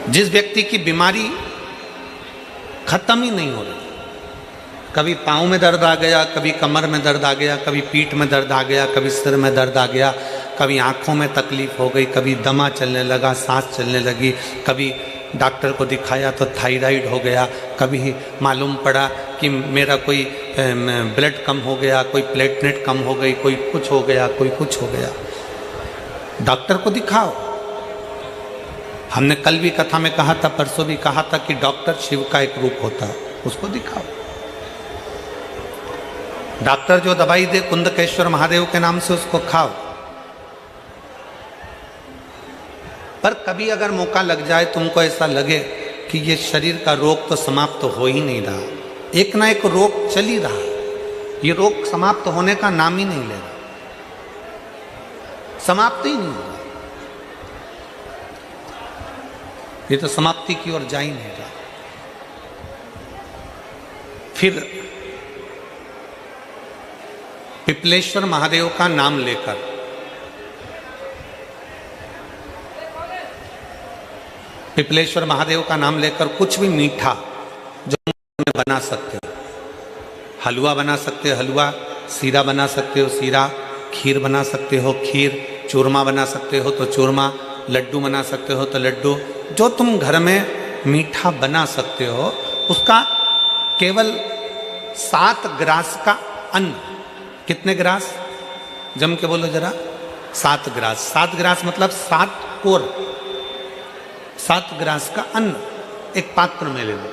जिस व्यक्ति की बीमारी खत्म ही नहीं हो रही, कभी पाँव में दर्द आ गया, कभी कमर में दर्द आ गया, कभी पीठ में दर्द आ गया, कभी सिर में दर्द आ गया, कभी आँखों में तकलीफ हो गई, कभी दमा चलने लगा, सांस चलने लगी, कभी डॉक्टर को दिखाया तो थायराइड हो गया, कभी मालूम पड़ा कि मेरा कोई ब्लड कम हो गया, कोई प्लेटलेट कम हो गई, कोई कुछ हो गया, कोई कुछ हो गया। डॉक्टर को दिखाओ। हमने कल भी कथा में कहा था, परसों भी कहा था कि डॉक्टर शिव का एक रूप होता है, उसको दिखाओ। डॉक्टर जो दवाई दे कुंदकेश्वर महादेव के नाम से उसको खाओ। पर कभी अगर मौका लग जाए, तुमको ऐसा लगे कि ये शरीर का रोग तो समाप्त तो हो ही नहीं रहा, एक ना एक रोग चल ही रहा, ये रोग समाप्त होने का नाम ही नहीं ले रहा, समाप्त ही नहीं हो रहा, ये तो समाप्ति की ओर जा ही नहीं रहा। फिर पिपलेश्वर महादेव का नाम लेकर पिपलेश्वर महादेव का नाम लेकर कुछ भी मीठा जो बना सकते हो, हलवा बना सकते हो हलवा, सीरा बना सकते हो सीरा, खीर बना सकते हो खीर, चूरमा बना सकते हो तो चूरमा, लड्डू बना सकते हो तो लड्डू, जो तुम घर में मीठा बना सकते हो उसका केवल 7 ग्रास का अन्न। कितने ग्रास? जम के बोलो जरा। 7 ग्रास। 7 ग्रास मतलब 7 कोर, 7 ग्रास का अन्न एक पात्र में ले लो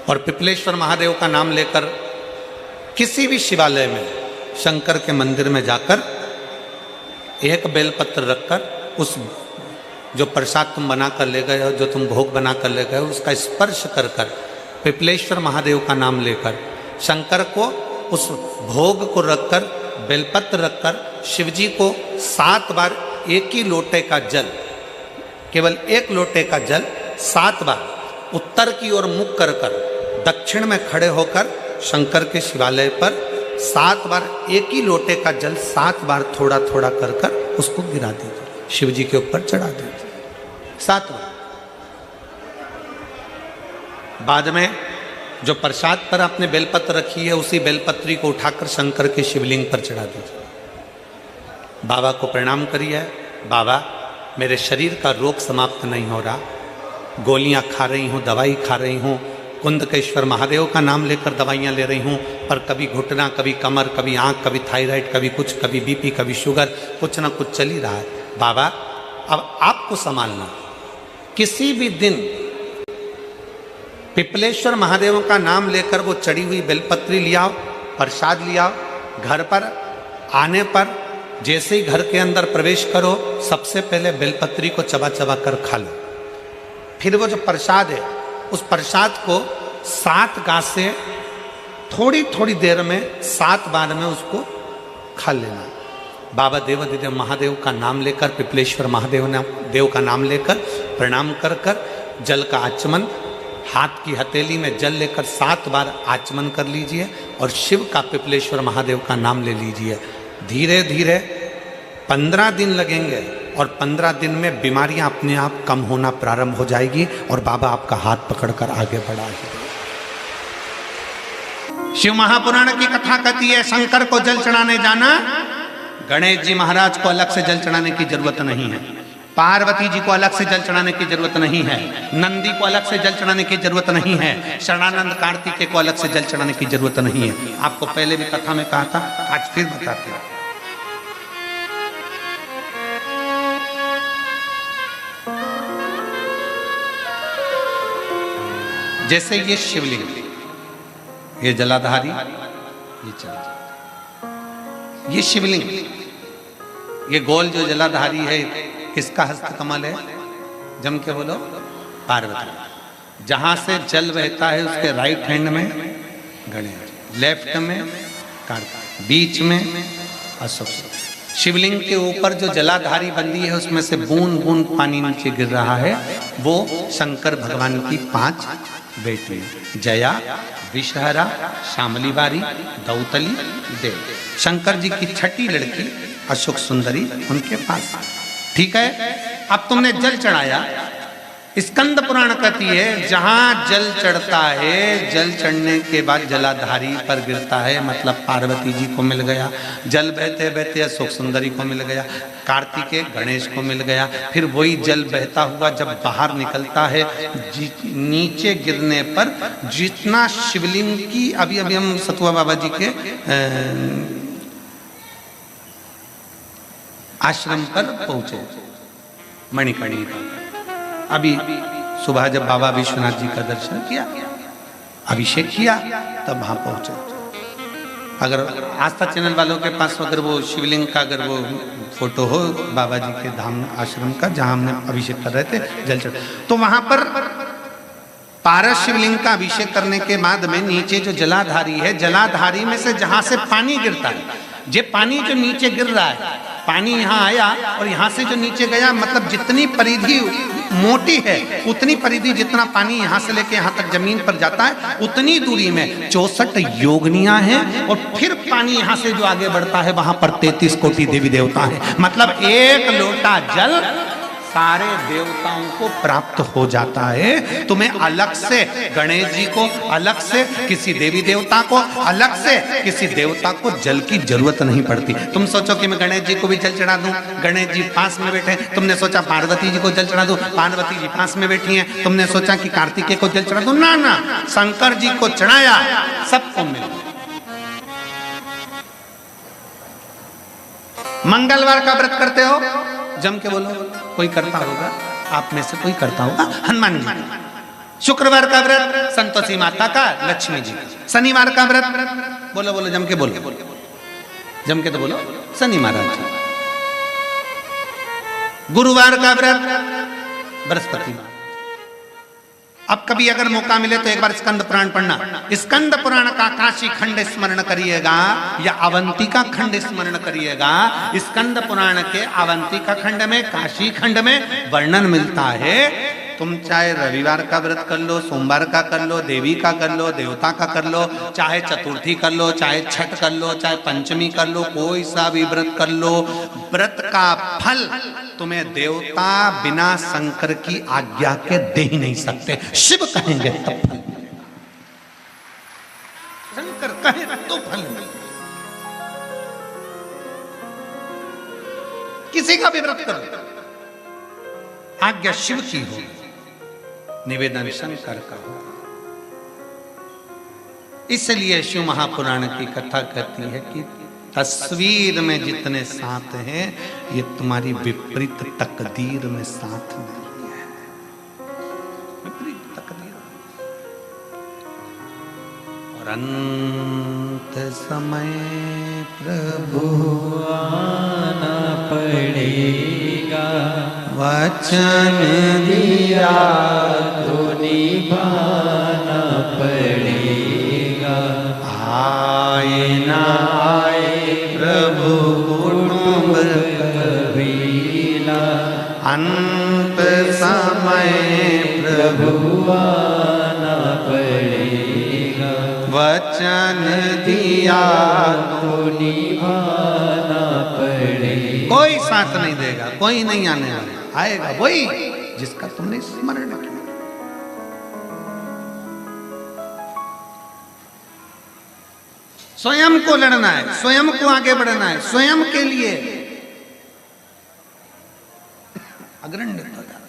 और पिपलेश्वर महादेव का नाम लेकर किसी भी शिवालय में, शंकर के मंदिर में जाकर एक बेलपत्र रखकर उस जो प्रसाद तुम बना कर ले गए हो, जो तुम भोग बना कर ले गए हो, उसका स्पर्श कर कर पिपलेश्वर महादेव का नाम लेकर शंकर को उस भोग को रखकर, बेलपत्र रखकर शिवजी को 7 बार एक ही लोटे का जल, केवल एक लोटे का जल 7 बार उत्तर की ओर मुख कर कर दक्षिण में खड़े होकर शंकर के शिवालय पर 7 बार एक ही लोटे का जल 7 बार थोड़ा थोड़ा कर कर उसको गिरा दीजिए, शिव जी के ऊपर चढ़ा दीजिए 7 बार। बाद में जो प्रसाद पर आपने बेलपत्र रखी है उसी बेलपत्री को उठाकर शंकर के शिवलिंग पर चढ़ा दीजिए। बाबा को प्रणाम करिए, बाबा मेरे शरीर का रोग समाप्त नहीं हो रहा, गोलियां खा रही हूँ, दवाई खा रही हूँ, कुंदकेश्वर महादेव का नाम लेकर दवाइयाँ ले रही हूँ, पर कभी घुटना, कभी कमर, कभी आँख, कभी थायराइड, कभी कुछ, कभी बीपी, कभी शुगर, कुछ ना कुछ चल ही रहा है। बाबा अब आपको संभालना। किसी भी दिन पिपलेश्वर महादेव का नाम लेकर वो चढ़ी हुई बेलपत्री लियाओ, प्रसाद लियाओ, घर पर आने पर जैसे ही घर के अंदर प्रवेश करो सबसे पहले बेलपत्री को चबा चबा कर खा लो। फिर वो जो प्रसाद है उस प्रसाद को 7 गांठ से थोड़ी थोड़ी देर में 7 बार में उसको खा लेना। बाबा देवाधिदेव महादेव का नाम लेकर, पिपलेश्वर महादेव का नाम लेकर प्रणाम कर कर जल का आचमन, हाथ की हथेली में जल लेकर 7 बार आचमन कर लीजिए और शिव का, पिपलेश्वर महादेव का नाम ले लीजिए। धीरे धीरे 15 दिन लगेंगे और 15 दिन में बीमारियां अपने आप कम होना प्रारंभ हो जाएगी और बाबा आपका हाथ पकड़कर आगे बढ़ाएंगे। शिव महापुराण की कथा कहती है शंकर को जल चढ़ाने जाना, गणेश जी महाराज को अलग से जल चढ़ाने की जरूरत नहीं है, पार्वती जी को अलग से जल चढ़ाने की जरूरत नहीं है, नंदी को अलग से जल चढ़ाने की जरूरत नहीं है, शरणानंद कार्तिकेय को अलग से जल चढ़ाने की जरूरत नहीं है। आपको पहले भी कथा में कहा था, आज फिर बताते हैं। जैसे ये शिवलिंग, ये जलाधारी, ये चल, ये शिवलिंग, ये गोल जो जलाधारी है किसका हस्त कमल है? जम के बोलो, पार्वती। जहां से जल बहता है उसके राइट हैंड में गणेश, लेफ्ट में कार्तिक, बीच में अशोक। शिवलिंग के ऊपर जो जलाधारी बंदी है उसमें से बूंद बूंद पानी नीचे गिर रहा है, वो शंकर भगवान की 5 बेटी, जया, विषहरा, शामली बारी, दौतली, देव। शंकर जी की छठी लड़की अशोक सुंदरी उनके पास। ठीक है। अब तुमने जल चढ़ाया, स्कंद पुराण कहती है जहां जल चढ़ता है, जल चढ़ने के बाद जलाधारी पर गिरता है, मतलब पार्वती जी को मिल गया। जल बहते बहते अशोक सुंदरी को मिल गया, कार्तिकेय गणेश को मिल गया। फिर वही जल बहता हुआ जब बाहर निकलता है, नीचे गिरने पर जितना शिवलिंग की, अभी अभी हम सतुआ बाबा जी के आश्रम पर पहुंचे, मणिकर्णी पर। अभी सुबह जब बाबा विश्वनाथ जी का दर्शन किया, अभिषेक किया, तब वहां पहुंचे। अगर आस्था चैनल वालों के पास अगर वो शिवलिंग का अगर वो फोटो हो बाबा जी के धाम आश्रम का जहां हमने अभिषेक कर रहे थे, जल चढ़, तो वहां पर पारस शिवलिंग का अभिषेक करने के बाद में नीचे जो जलाधारी है, जलाधारी में से जहां से पानी गिरता है, ये पानी जो नीचे गिर रहा है, पानी यहाँ आया और यहाँ से जो नीचे गया, मतलब जितनी परिधि मोटी है उतनी परिधि, जितना पानी यहाँ से लेके यहाँ तक जमीन पर जाता है, उतनी दूरी में 64 योगनियां हैं। और फिर पानी यहाँ से जो आगे बढ़ता है वहां पर 33 कोटि देवी देवता हैं। मतलब एक लोटा जल सारे देवताओं को प्राप्त हो जाता है। तुम्हें अलग से गणेश जी को, अलग से किसी देवी देवता को, अलग से किसी देवता को जल की जरूरत नहीं पड़ती। तुम सोचो कि मैं गणेश जी को भी जल चढ़ा दूं, गणेश जी पास में बैठे। तुमने सोचा पार्वती जी को जल चढ़ा दूं, पार्वती जी पास में बैठी हैं। तुमने सोचा कि कार्तिकेय को जल चढ़ा दूं, ना ना, शंकर जी को चढ़ाया, सबको मिल। मंगलवार का व्रत करते हो, जम के बोलो, कोई करता होगा, आप में से कोई करता होगा, हनुमान जी। शुक्रवार का व्रत संतोषी माता का, लक्ष्मी जी। शनिवार का व्रत बोलो बोलो, जम के बोलो, जम के तो बोलो, शनि महाराज जी। गुरुवार का व्रत बृहस्पति। अब कभी अगर मौका मिले तो एक बार स्कंद पुराण पढ़ना। स्कंद पुराण का काशी खंड स्मरण करिएगा या अवंतिका खंड स्मरण करिएगा। स्कंद पुराण के अवंतिका खंड में, काशी खंड में वर्णन मिलता है। तुम चाहे रविवार का व्रत कर लो, सोमवार का कर लो, देवी का कर लो, देवता का कर लो, चाहे चतुर्थी कर लो, चाहे छठ कर लो, चाहे पंचमी कर लो, कोई सा भी व्रत कर लो। व्रत का फल तुम्हें देवता बिना शंकर की आज्ञा के दे ही नहीं सकते। शिव कहेंगे तब फल, शंकर कहे तो फल मिले। किसी का भी व्रत करो, आज्ञा शिव की हो, निवेदन शंकर का हो। इसलिए शिव महापुराण की कथा कहती है कि तस्वीर में जितने साथ हैं, ये तुम्हारी विपरीत तकदीर में साथ नहीं है। विपरीत तकदीर। और अंत समय प्रभु आना पड़ेगा, वचन दिया तो निभाना पड़ेगा। आए ना आए प्रभु कुटुंब कबीला, अंत समय प्रभु आना पड़ेगा, वचन दिया तो निभाना पड़ेगा। कोई साथ नहीं देगा, कोई नहीं आने वाला, आएगा वही जिसका तुमने स्मरण किया। स्वयं को लड़ना है, स्वयं को आगे बढ़ना है, स्वयं के लिए अग्रणी हो जाना।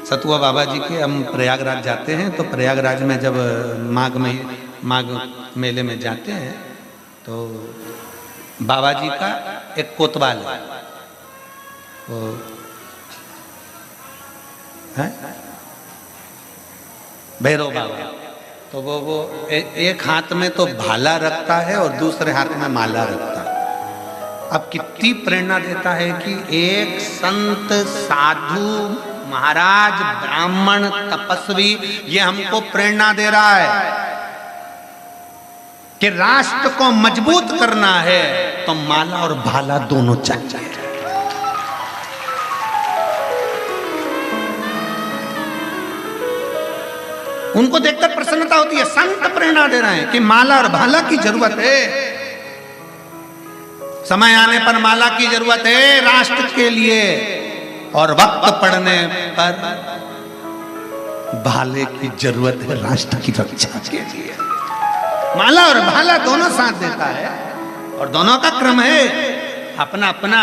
सतुआ बाबा जी के हम प्रयागराज जाते हैं, तो प्रयागराज में जब माघ मेले में जाते हैं तो बाबा जी का एक कोतवाल है, वो है भैरव बाबा। तो वो एक हाथ में तो भाला रखता है और दूसरे हाथ में माला रखता है। अब कितनी प्रेरणा देता है कि एक संत, साधु, महाराज, ब्राह्मण, तपस्वी ये हमको प्रेरणा दे रहा है कि राष्ट्र को मजबूत करना है तो माला और भाला दोनों चाहिए। उनको देखकर प्रसन्नता होती है। संत प्रेरणा दे रहे हैं कि माला और भाला की जरूरत है समय आने पर माला की जरूरत है राष्ट्र के लिए, और वक्त पड़ने पर भाले की जरूरत है राष्ट्र की रक्षा के लिए। माला और भाला दोनों साथ देता है, और दोनों का क्रम है अपना अपना,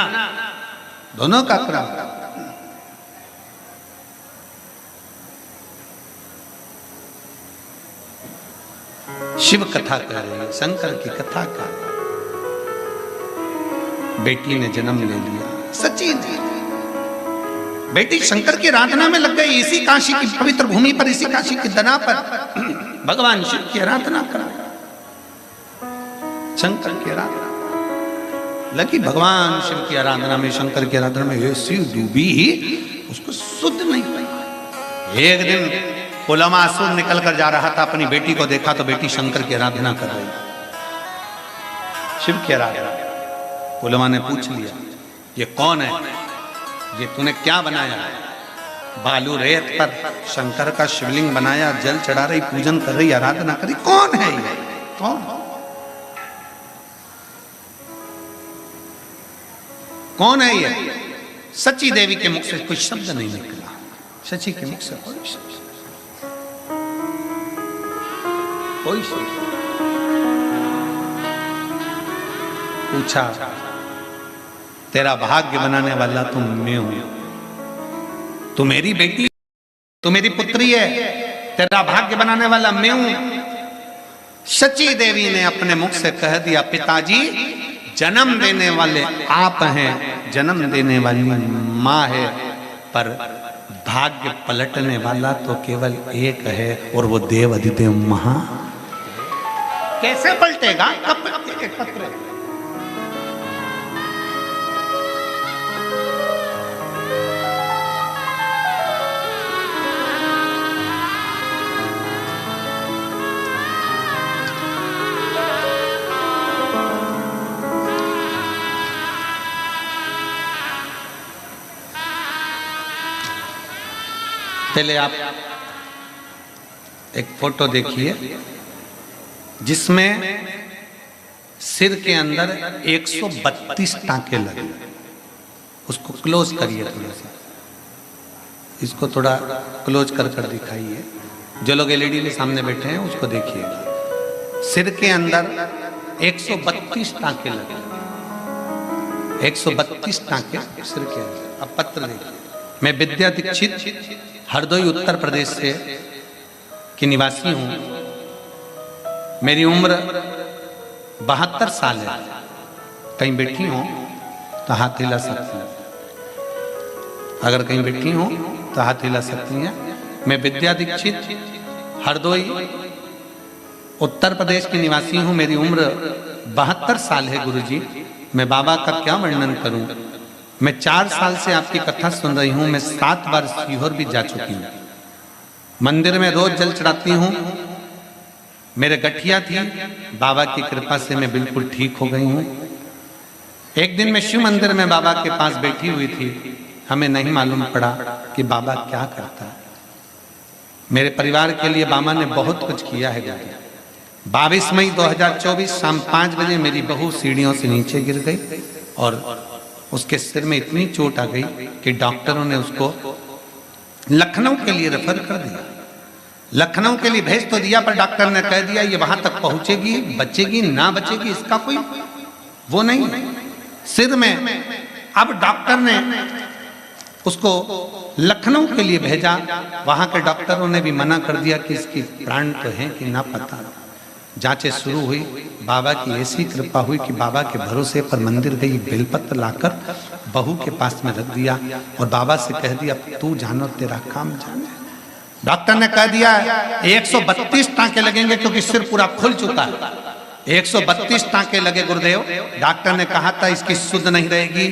दोनों का क्रम। शिव कथा कर रही है, शंकर की कथा कर। बेटी ने जन्म ले लिया, सच्ची बेटी शंकर की आराधना में लग गई। इसी काशी की पवित्र भूमि पर, इसी काशी की दना पर भगवान शिव की आराधना करा, शंकर की आराधना लगी। भगवान शिव की आराधना में, शंकर की आराधना में ऐसी डूबी, उसको शुद्ध नहीं पाई। एक दिन पुलमासुर निकल कर जा रहा था, अपनी बेटी को देखा तो बेटी शंकर की आराधना कर रही, शिव की आराधना। पुलमा ने पूछ लिया, ये कौन है, ये तूने क्या बनाया? बालू रेत पर शंकर का शिवलिंग बनाया, जल चढ़ा रही, पूजन कर रही, आराधना कर रही, कौन है ये? कौन है ये? सची देवी के मुख से कोई शब्द नहीं निकला, सची के मुख से कोई शब्द, कोई शब्द। पूछा, तेरा भाग्य बनाने वाला तो मैं हूं, तू मेरी बेटी, तू मेरी पुत्री है, तेरा भाग्य बनाने वाला मैं हूं। सची देवी ने अपने मुख से कह दिया, पिताजी जन्म देने वाले आप हैं, जन्म देने वाली मां है, पर भाग्य पलटने वाला तो केवल एक है, और वो देव अधिदेव महा। कैसे पलटेगा? कब पत्र? पहले आप एक फोटो देखिए जिसमें सिर के अंदर 132 टांके लगे। उसको क्लोज करिए थोड़ा सा, इसको थोड़ा क्लोज कर कर दिखाइए। जो लोग एलईडी के सामने बैठे हैं उसको देखिएगा। सिर के अंदर 132 टांके लगे, 132 टांके सिर के अंदर। अब पत्र देखिए। मैं विद्या दीक्षित हरदोई उत्तर प्रदेश से की निवासी हूं। मेरी उम्र 72 साल है। कहीं बैठी हो तो हाथ हिला सकती हैं, अगर कहीं बैठी हो तो हाथ हिला सकती हैं। मैं विद्या दीक्षित हरदोई उत्तर प्रदेश की निवासी हूं। मेरी उम्र 72 साल है। गुरुजी, मैं बाबा का क्या वर्णन करूं। मैं 4 साल से आपकी कथा सुन रही हूं। मैं 7 बार सीहोर भी जा चुकी हूं। मंदिर में रोज जल चढ़ाती हूं। मेरे गठिया थी, बाबा की कृपा से मैं बिल्कुल ठीक हो गई हूं। एक दिन मैं शिव मंदिर में बाबा के पास बैठी हुई थी। हमें नहीं मालूम पड़ा कि बाबा क्या करता है। मेरे परिवार के लिए बाबा ने बहुत कुछ किया है। 22 मई 2024 शाम 5 बजे मेरी बहू सीढ़ियों से नीचे गिर गई और उसके सिर में इतनी चोट आ गई कि डॉक्टरों ने उसको लखनऊ के लिए रेफर कर दिया। लखनऊ के लिए भेज तो दिया, पर डॉक्टर ने कह दिया ये वहां तक पहुंचेगी, बचेगी ना बचेगी इसका कोई वो नहीं, सिर में। अब डॉक्टर ने उसको लखनऊ के लिए भेजा। वहां के डॉक्टरों ने भी मना कर दिया कि इसकी प्राण तो है कि ना पता। जांचें शुरू हुई। बाबा की ऐसी कृपा हुई कि बाबा के भरोसे पर मंदिर गई, बेलपत्र लाकर बहू के पास में रख दिया और बाबा से कह दिया तू जानो तेरा काम जाने। डॉक्टर ने कह दिया 132 टांके लगेंगे क्योंकि सिर पूरा खुल चुका है। 132 टांके लगे गुरुदेव। डॉक्टर ने कहा था इसकी शुद्ध नहीं रहेगी,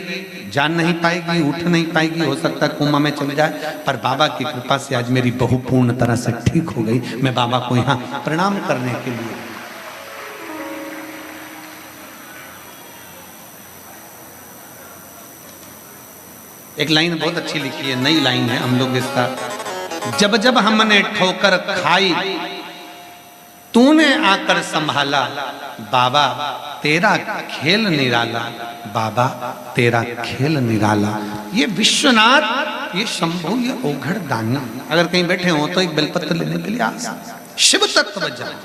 जान नहीं पाएगी, उठ नहीं पाएगी, हो सकता है कोमा में चले जाए। पर बाबा की कृपा से आज मेरी बहू पूर्ण तरह से ठीक हो गई। मैं बाबा को यहाँ प्रणाम करने के लिए। एक लाइन बहुत अच्छी लिखी है, नई लाइन है, हम लोग इसका। जब जब हमने ठोकर खाई तूने आकर संभाला बाबा तेरा खेल निराला, बाबा तेरा खेल निराला। ये विश्वनाथ, ये शंभु, ये ओघड़ दानी अगर कहीं बैठे हो तो एक बेलपत्र लेने के लिए आ सकते। शिव तत्व जान,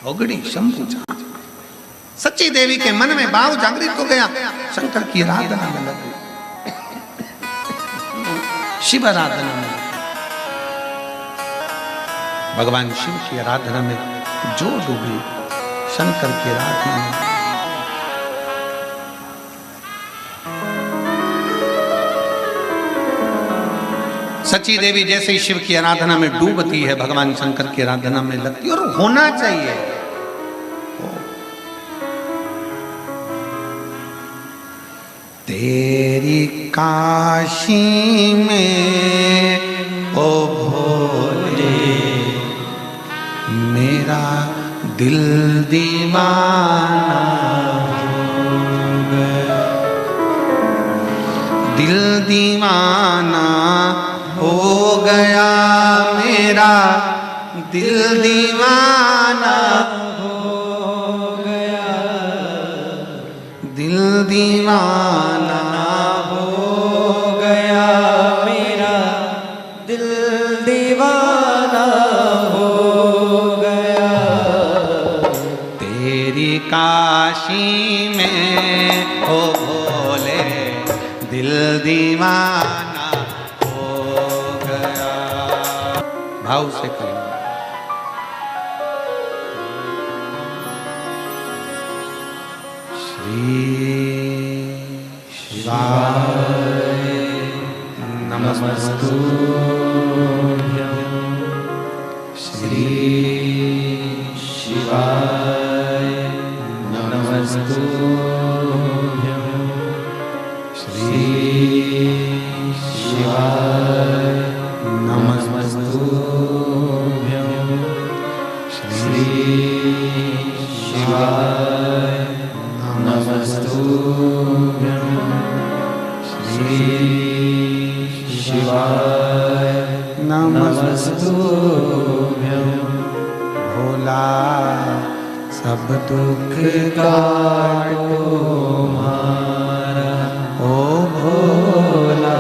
ओघड़ी शंभु जान। सच्ची देवी के मन में भाव जागृत हो गया, शंकर की आराधना में लग गई, शिव आराधना में, भगवान शिव की आराधना में जो डूबी, शंकर की आराधना में। सच्ची देवी जैसे ही शिव की आराधना में डूबती है, भगवान शंकर की आराधना में लगती है, और होना चाहिए। तेरी काशी में ओ भोले मेरा दिल दीवाना हो गया, दिल दीवाना हो गया मेरा, दिल दीवाना हो गया, दिल दीवाना हो गया मेरा, दिल दीवाना हो गया। तेरी काशी में हो भोले दिल दीवाना हो गया। भाव से करें। शिवाय नमस्तु, श्री शिवाय नमस्तु, श्री शिवाय नमस्तु, श्री शिवाय नमस्तु, श्री शिवाय नमस्तु। भोला सब दुख काटो मारा, ओ भोला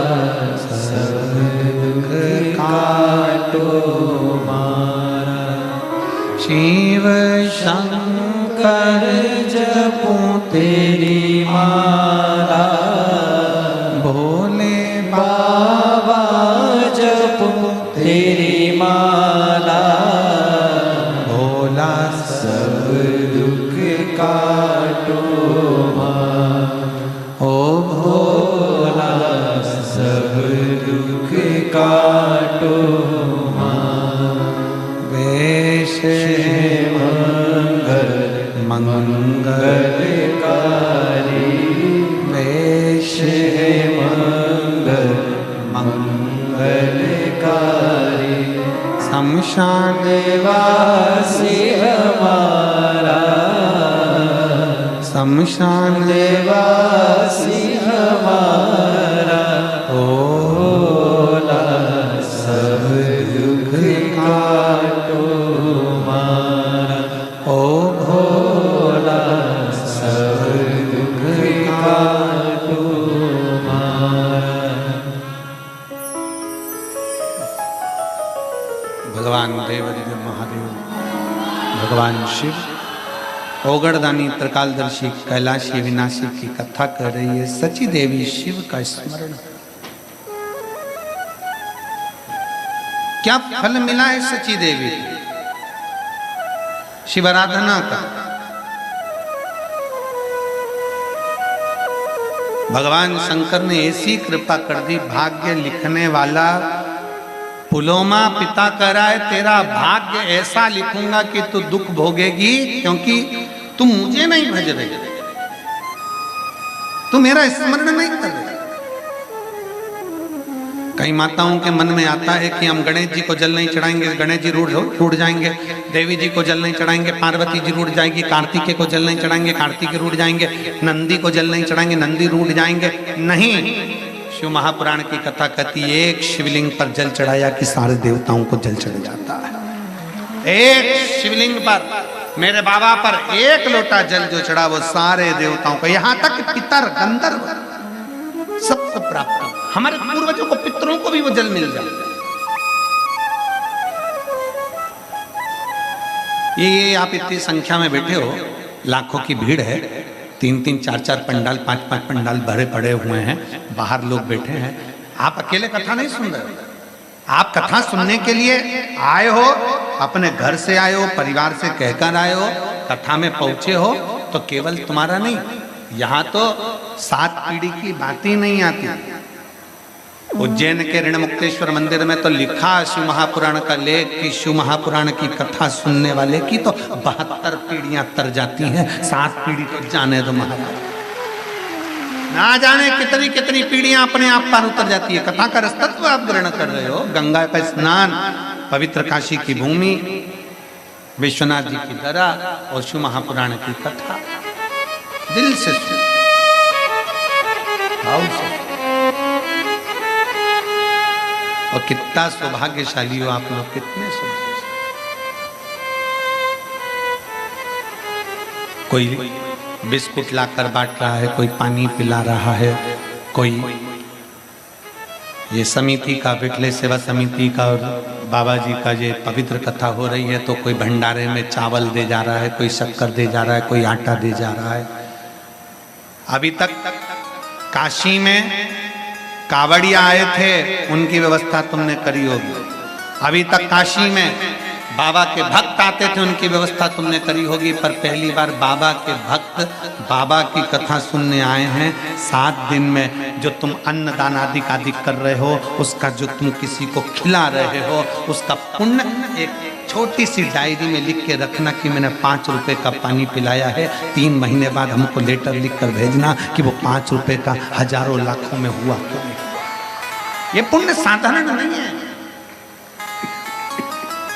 सब दुख काटो मारा। शिव शंकर जपूं तेरी माला, भोले बाबा जपूं तेरी माला। भोला सब दुख काटो मारा, ओ भोला सब दुख काटो मारा। वेश मंगल मंगलकारी, वेश मंगल मंगलकारी। शमशान वासी हमारा, शमशान वासी हमारा। भोला सब दुख काटो मारा, ओ भोला सब दुख काटो मारा। भगवान देवदेव महादेव, भगवान शिव ओगड़दानी त्रिकालदर्शी कैलाशी विनाशी की कथा कर रही है। सची देवी शिव का स्मरण, क्या फल मिला है सची देवी शिव आराधना का? भगवान शंकर ने ऐसी कृपा कर दी, भाग्य लिखने वाला पुलोमा पिता कह रहा है तेरा भाग्य ऐसा लिखूंगा कि तू दुख भोगेगी, क्योंकि तू मुझे नहीं भज रही, तू मेरा स्मरण नहीं कर रही। कई माताओं के मन में आता है कि हम गणेश जी को जल नहीं चढ़ाएंगे, गणेश जी रूठ जाएंगे, देवी जी को जल नहीं चढ़ाएंगे, पार्वती जी रूठ जाएगी, कार्तिकेय को जल नहीं चढ़ाएंगे, कार्तिकेय रूठ जाएंगे, नंदी को जल नहीं चढ़ाएंगे, नंदी रूठ जाएंगे। नहीं, शिव महापुराण की कथा कहती है एक शिवलिंग पर जल चढ़ाया कि सारे देवताओं को जल चढ़ जाता है। एक शिवलिंग पर मेरे बाबा पर एक लोटा जल जो चढ़ा वो सारे देवताओं को, यहां तक पितर गंधर्व सबको प्राप्त, हमारे पूर्वजों को पितरों को भी वो जल मिल जाए। ये आप इतनी संख्या में बैठे हो, लाखों की भीड़ है, 3-3, 4-4 पंडाल, 5-5 पंडाल भरे पड़े हुए हैं, बाहर लोग बैठे हैं, आप अकेले कथा नहीं सुन रहे हो। आप कथा सुनने के लिए आए हो, अपने घर से आए हो, परिवार से कहकर आए हो, कथा में पहुंचे हो, तो केवल तुम्हारा नहीं, यहाँ तो 7 पीढ़ी की बात ही नहीं आती। उज्जैन के ऋणमुक्तेश्वर मंदिर में तो लिखा शिव महापुराण का लेख कि शिव महापुराण की कथा सुनने वाले की तो 72 पीढ़ियां तर जाती हैं, 7 पीढ़ी तो जाने दो महाराज, ना जाने कितनी कितनी पीढ़ियां अपने आप पर उतर जाती है। कथा का रसतत्व आप ग्रहण कर रहे हो, गंगा का स्नान, पवित्र काशी की भूमि, विश्वनाथ जी की धरा और शिव महापुराण की कथा दिल से और कितना सौभाग्यशाली हो आप लोग, कितने सौभाग्यशाली। कोई बिस्कुट लाकर बांट रहा है, कोई पानी पिला रहा है, कोई ये समिति का, विठले सेवा समिति का और बाबा जी का ये पवित्र कथा हो रही है तो कोई भंडारे में चावल दे जा रहा है, कोई शक्कर दे जा रहा है, कोई आटा दे जा रहा है। अभी तक काशी में कावड़िया आए थे, उनकी व्यवस्था तुमने करी होगी। अभी तक काशी में बाबा के भक्त आते थे, उनकी व्यवस्था तुमने करी होगी। पर पहली बार बाबा के भक्त बाबा की कथा सुनने आए हैं। 7 दिन में जो तुम अन्नदान आदि कर रहे हो, उसका जो तुम किसी को खिला रहे हो, उसका पुण्य एक छोटी सी डायरी में लिख के रखना कि मैंने 5 रुपए का पानी पिलाया है। 3 महीने बाद हमको लेटर लिख कर भेजना कि वो 5 रुपए का हजारों लाखों में हुआ क्यों नहीं। ये पुण्य साधारण नहीं है,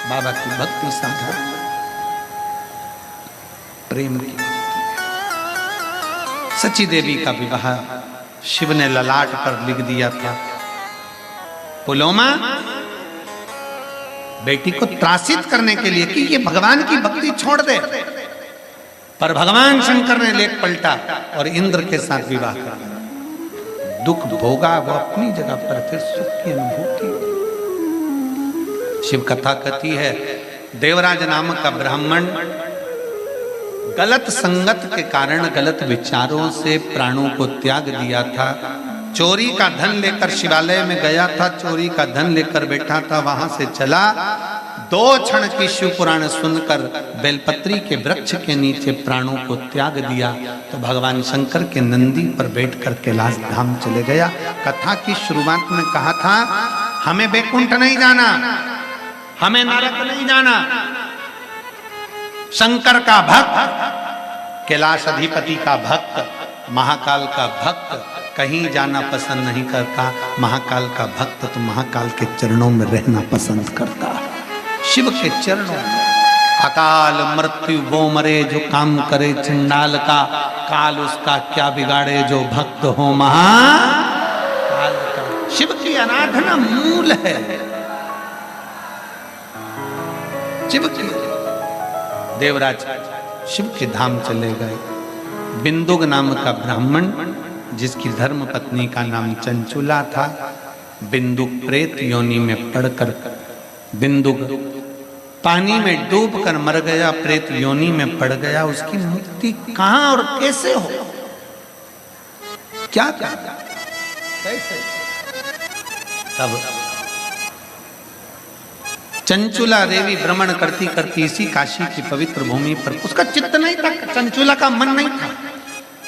बाबा की भक्ति साधारण, प्रेम की। सची देवी का विवाह शिव ने ललाट पर लिख दिया था, पुलोमा बेटी को त्रासित करने के लिए कि ये भगवान की भक्ति छोड़ दे। पर भगवान शंकर ने लेख पलटा और इंद्र के साथ विवाह कर दिया। दुख भोगा वो अपनी जगह पर, फिर सुख की अनुभूति। शिव कथा कहती है, देवराज नामक का ब्राह्मण गलत संगत के कारण गलत विचारों से प्राणों को त्याग दिया था। चोरी का धन लेकर शिवालय में गया था, चोरी का धन लेकर बैठा था, वहां से चला। 2 क्षण की शिव पुराण सुनकर बेलपत्री के वृक्ष के नीचे प्राणों को त्याग दिया तो भगवान शंकर के नंदी पर बैठकर कैलाश धाम चले गया। कथा की शुरुआत में कहा था, हमें बैकुंठ नहीं जाना, हमें नरक नहीं जाना। शंकर का भक्त, कैलाश अधिपति का भक्त, महाकाल का भक्त कहीं जाना पसंद नहीं करता। महाकाल का भक्त तो महाकाल के चरणों में रहना पसंद करता है, शिव के चरणों में। अकाल मृत्यु वो मरे जो काम करे चंडाल का, काल उसका क्या बिगाड़े जो भक्त हो महाकाल का। शिव की आराधना मूल है, शिव की। देवराज शिव के धाम चले गए। बिंदुक नाम का ब्राह्मण, जिसकी धर्म पत्नी का नाम चंचुला था, बिंदुक प्रेत योनि में पड़कर, बिंदुक पानी में डूबकर मर गया, प्रेत योनि में पड़ गया। उसकी मुक्ति कहां और कैसे हो, क्या क्या कैसे? तब चंचुला देवी भ्रमण करती करती इसी काशी की पवित्र भूमि पर, उसका चित्त नहीं था, चंचुला का मन नहीं था।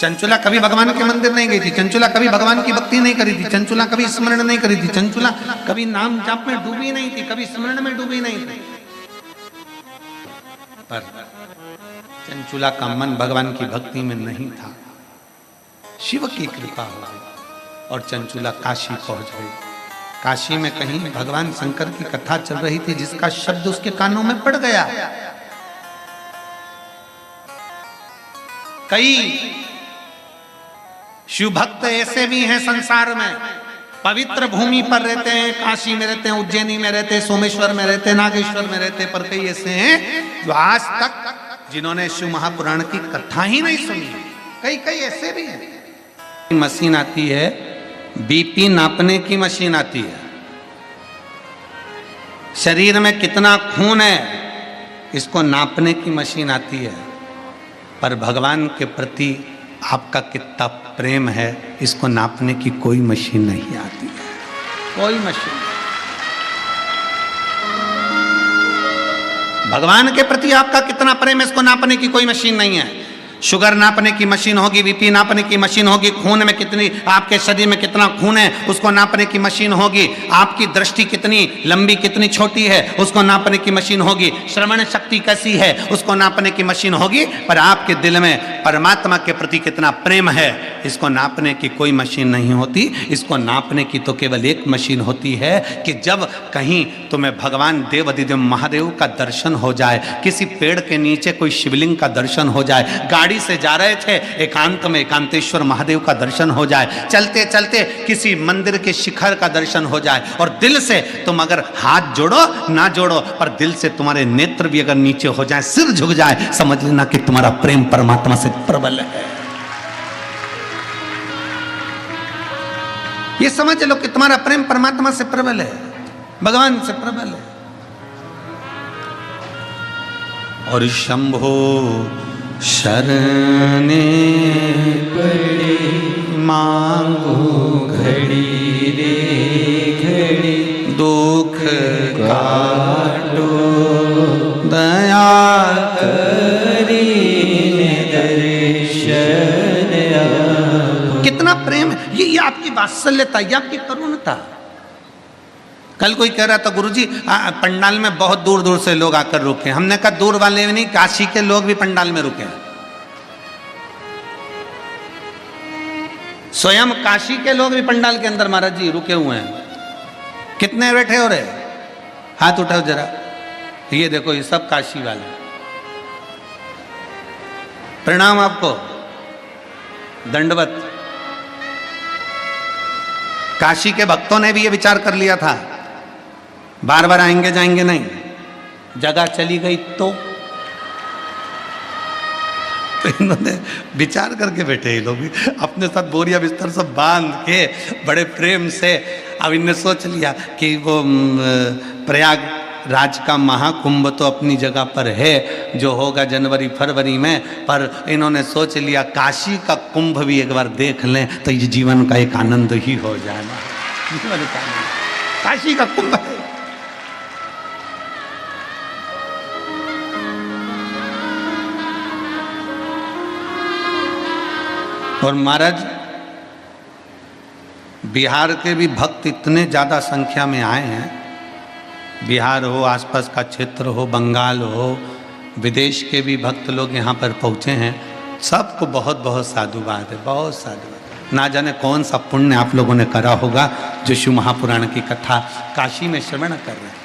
चंचुला कभी भगवान के मंदिर नहीं गई थी, चंचुला कभी भगवान की भक्ति नहीं करी थी, चंचुला कभी स्मरण नहीं करी थी, चंचुला कभी नाम जाप में डूबी नहीं थी, कभी स्मरण में डूबी नहीं थी। पर चंचुला का मन भगवान की भक्ति में नहीं था। शिव की कृपा हो गई और चंचुला काशी पहुंच गई। काशी में कहीं भगवान शंकर की कथा चल रही थी, जिसका शब्द उसके कानों में पड़ गया। कई शिव भक्त ऐसे भी हैं संसार में, पवित्र भूमि पर रहते हैं, काशी में रहते हैं, उज्जैनी में रहते हैं, सोमेश्वर में रहते हैं, नागेश्वर में रहते हैं, पर कई ऐसे हैं जो आज तक जिन्होंने शिव महापुराण की कथा ही नहीं सुनी। कई कई ऐसे भी हैं। मशीन आती है, बीपी नापने की मशीन आती है, शरीर में कितना खून है इसको नापने की मशीन आती है, पर भगवान के प्रति आपका कितना प्रेम है इसको नापने की कोई मशीन नहीं आती है, कोई मशीन। भगवान के प्रति आपका कितना प्रेम है इसको नापने की कोई मशीन नहीं है। शुगर नापने की मशीन होगी, बीपी नापने की मशीन होगी, खून में कितनी, आपके शरीर में कितना खून है उसको नापने की मशीन होगी, आपकी दृष्टि कितनी लंबी कितनी छोटी है उसको नापने की मशीन होगी, श्रवण शक्ति कैसी है उसको नापने की मशीन होगी, पर आपके दिल में परमात्मा के प्रति कितना प्रेम है इसको नापने की कोई मशीन नहीं होती। इसको नापने की तो केवल एक मशीन होती है कि जब कहीं तुम्हें भगवान देवाधिदेव महादेव का दर्शन हो जाए, किसी पेड़ के नीचे कोई शिवलिंग का दर्शन हो जाए, गाड़ी से जा रहे थे एकांत में एकांतेश्वर महादेव का दर्शन हो जाए, चलते चलते किसी मंदिर के शिखर का दर्शन हो जाए, और दिल से तुम अगर हाथ जोड़ो ना जोड़ो पर दिल से तुम्हारे नेत्र भी अगर नीचे हो जाए, सिर झुक जाए, समझ लेना कि तुम्हारा प्रेम परमात्मा से प्रबल है। ये समझ लो कि तुम्हारा प्रेम परमात्मा से प्रबल है, भगवान से प्रबल है। और शंभो शरणे पड़े मांगो घड़ी रे घड़ी, दुख काटो दया करी दर्शन। कितना प्रेम है, ये आपकी वात्सल्यता, ये आपकी करुणता। कल कोई कह रहा था गुरुजी पंडाल में बहुत दूर दूर से लोग आकर रुके। हमने कहा दूर वाले भी नहीं, काशी के लोग भी पंडाल में रुके। स्वयं काशी के लोग भी पंडाल के अंदर महाराज जी रुके हुए हैं। कितने बैठे हो रहे, हाथ उठाओ जरा। ये देखो ये सब काशी वाले, प्रणाम आपको, दंडवत। काशी के भक्तों ने भी ये विचार कर लिया था बार बार आएंगे जाएंगे नहीं, जगह चली गई तो इन्होंने विचार करके बैठे। ये लोग भी अपने साथ बोरिया बिस्तर सब बांध के बड़े प्रेम से अब इनने सोच लिया कि वो प्रयागराज का महाकुंभ तो अपनी जगह पर है जो होगा जनवरी फरवरी में, पर इन्होंने सोच लिया काशी का कुंभ भी एक बार देख लें तो ये जीवन का एक आनंद ही हो जाएगा। जीवन का आनंद काशी का कुंभ है। और महाराज बिहार के भी भक्त इतने ज़्यादा संख्या में आए हैं, बिहार हो, आसपास का क्षेत्र हो, बंगाल हो, विदेश के भी भक्त लोग यहाँ पर पहुँचे हैं। सबको बहुत बहुत साधुवाद है, बहुत साधुवाद। ना जाने कौन सा पुण्य आप लोगों ने करा होगा जो शिव महापुराण की कथा काशी में श्रवण कर रहे हैं।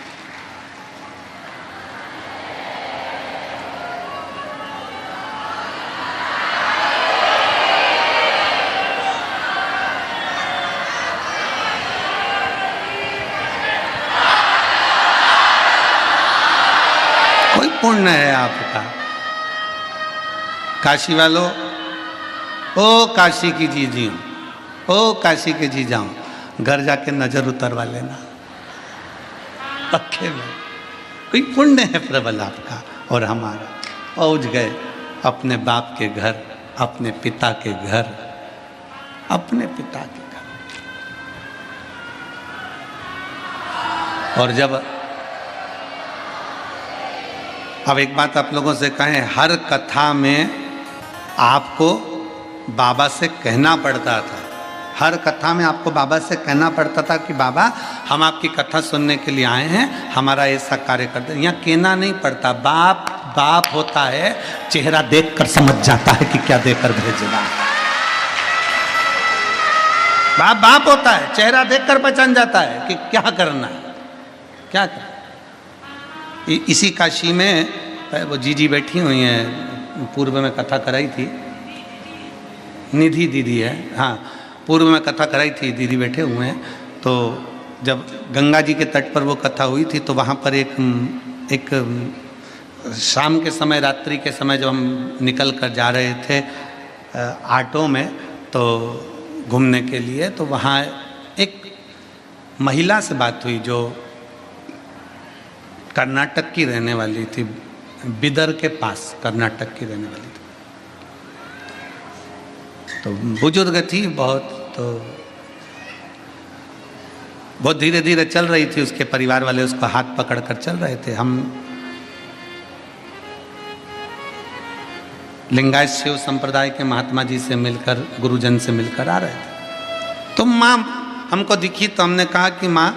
पुण्य है आपका। काशी वालों, ओ काशी की जी जी, ओ काशी के जी जाऊं, घर जाके नजर उतरवा लेना पक्के में। कोई पुण्य है प्रबल आपका और हमारा। पहुंच गए अपने बाप के घर, अपने पिता के घर, अपने पिता के घर। और जब अब एक बात आप लोगों से कहें, हर कथा में आपको बाबा से कहना पड़ता था, हर कथा में आपको बाबा से कहना पड़ता था कि बाबा हम आपकी कथा सुनने के लिए आए हैं, हमारा ऐसा कार्य कर दे। यहाँ कहना नहीं पड़ता, बाप बाप होता है, चेहरा देखकर समझ जाता है कि क्या देकर भेजना है। बाप बाप होता है, चेहरा देखकर पहचान जाता है कि क्या करना है, क्या करना। इसी काशी में वो जीजी बैठी हुई हैं, पूर्व में कथा कराई थी, निधि दीदी है, हाँ पूर्व में कथा कराई थी, दीदी बैठे हुए हैं। तो जब गंगा जी के तट पर वो कथा हुई थी तो वहाँ पर एक शाम के समय, रात्रि के समय जब हम निकल कर जा रहे थे ऑटो में तो घूमने के लिए, तो वहाँ एक महिला से बात हुई जो कर्नाटक की रहने वाली थी, बिदर के पास कर्नाटक की रहने वाली थी। तो बुजुर्ग थी बहुत, तो बहुत धीरे धीरे चल रही थी, उसके परिवार वाले उसको हाथ पकड़ कर चल रहे थे। हम लिंगायत शिव संप्रदाय के महात्मा जी से मिलकर, गुरुजन से मिलकर आ रहे थे। तो माँ हमको दिखी तो हमने कहा कि माँ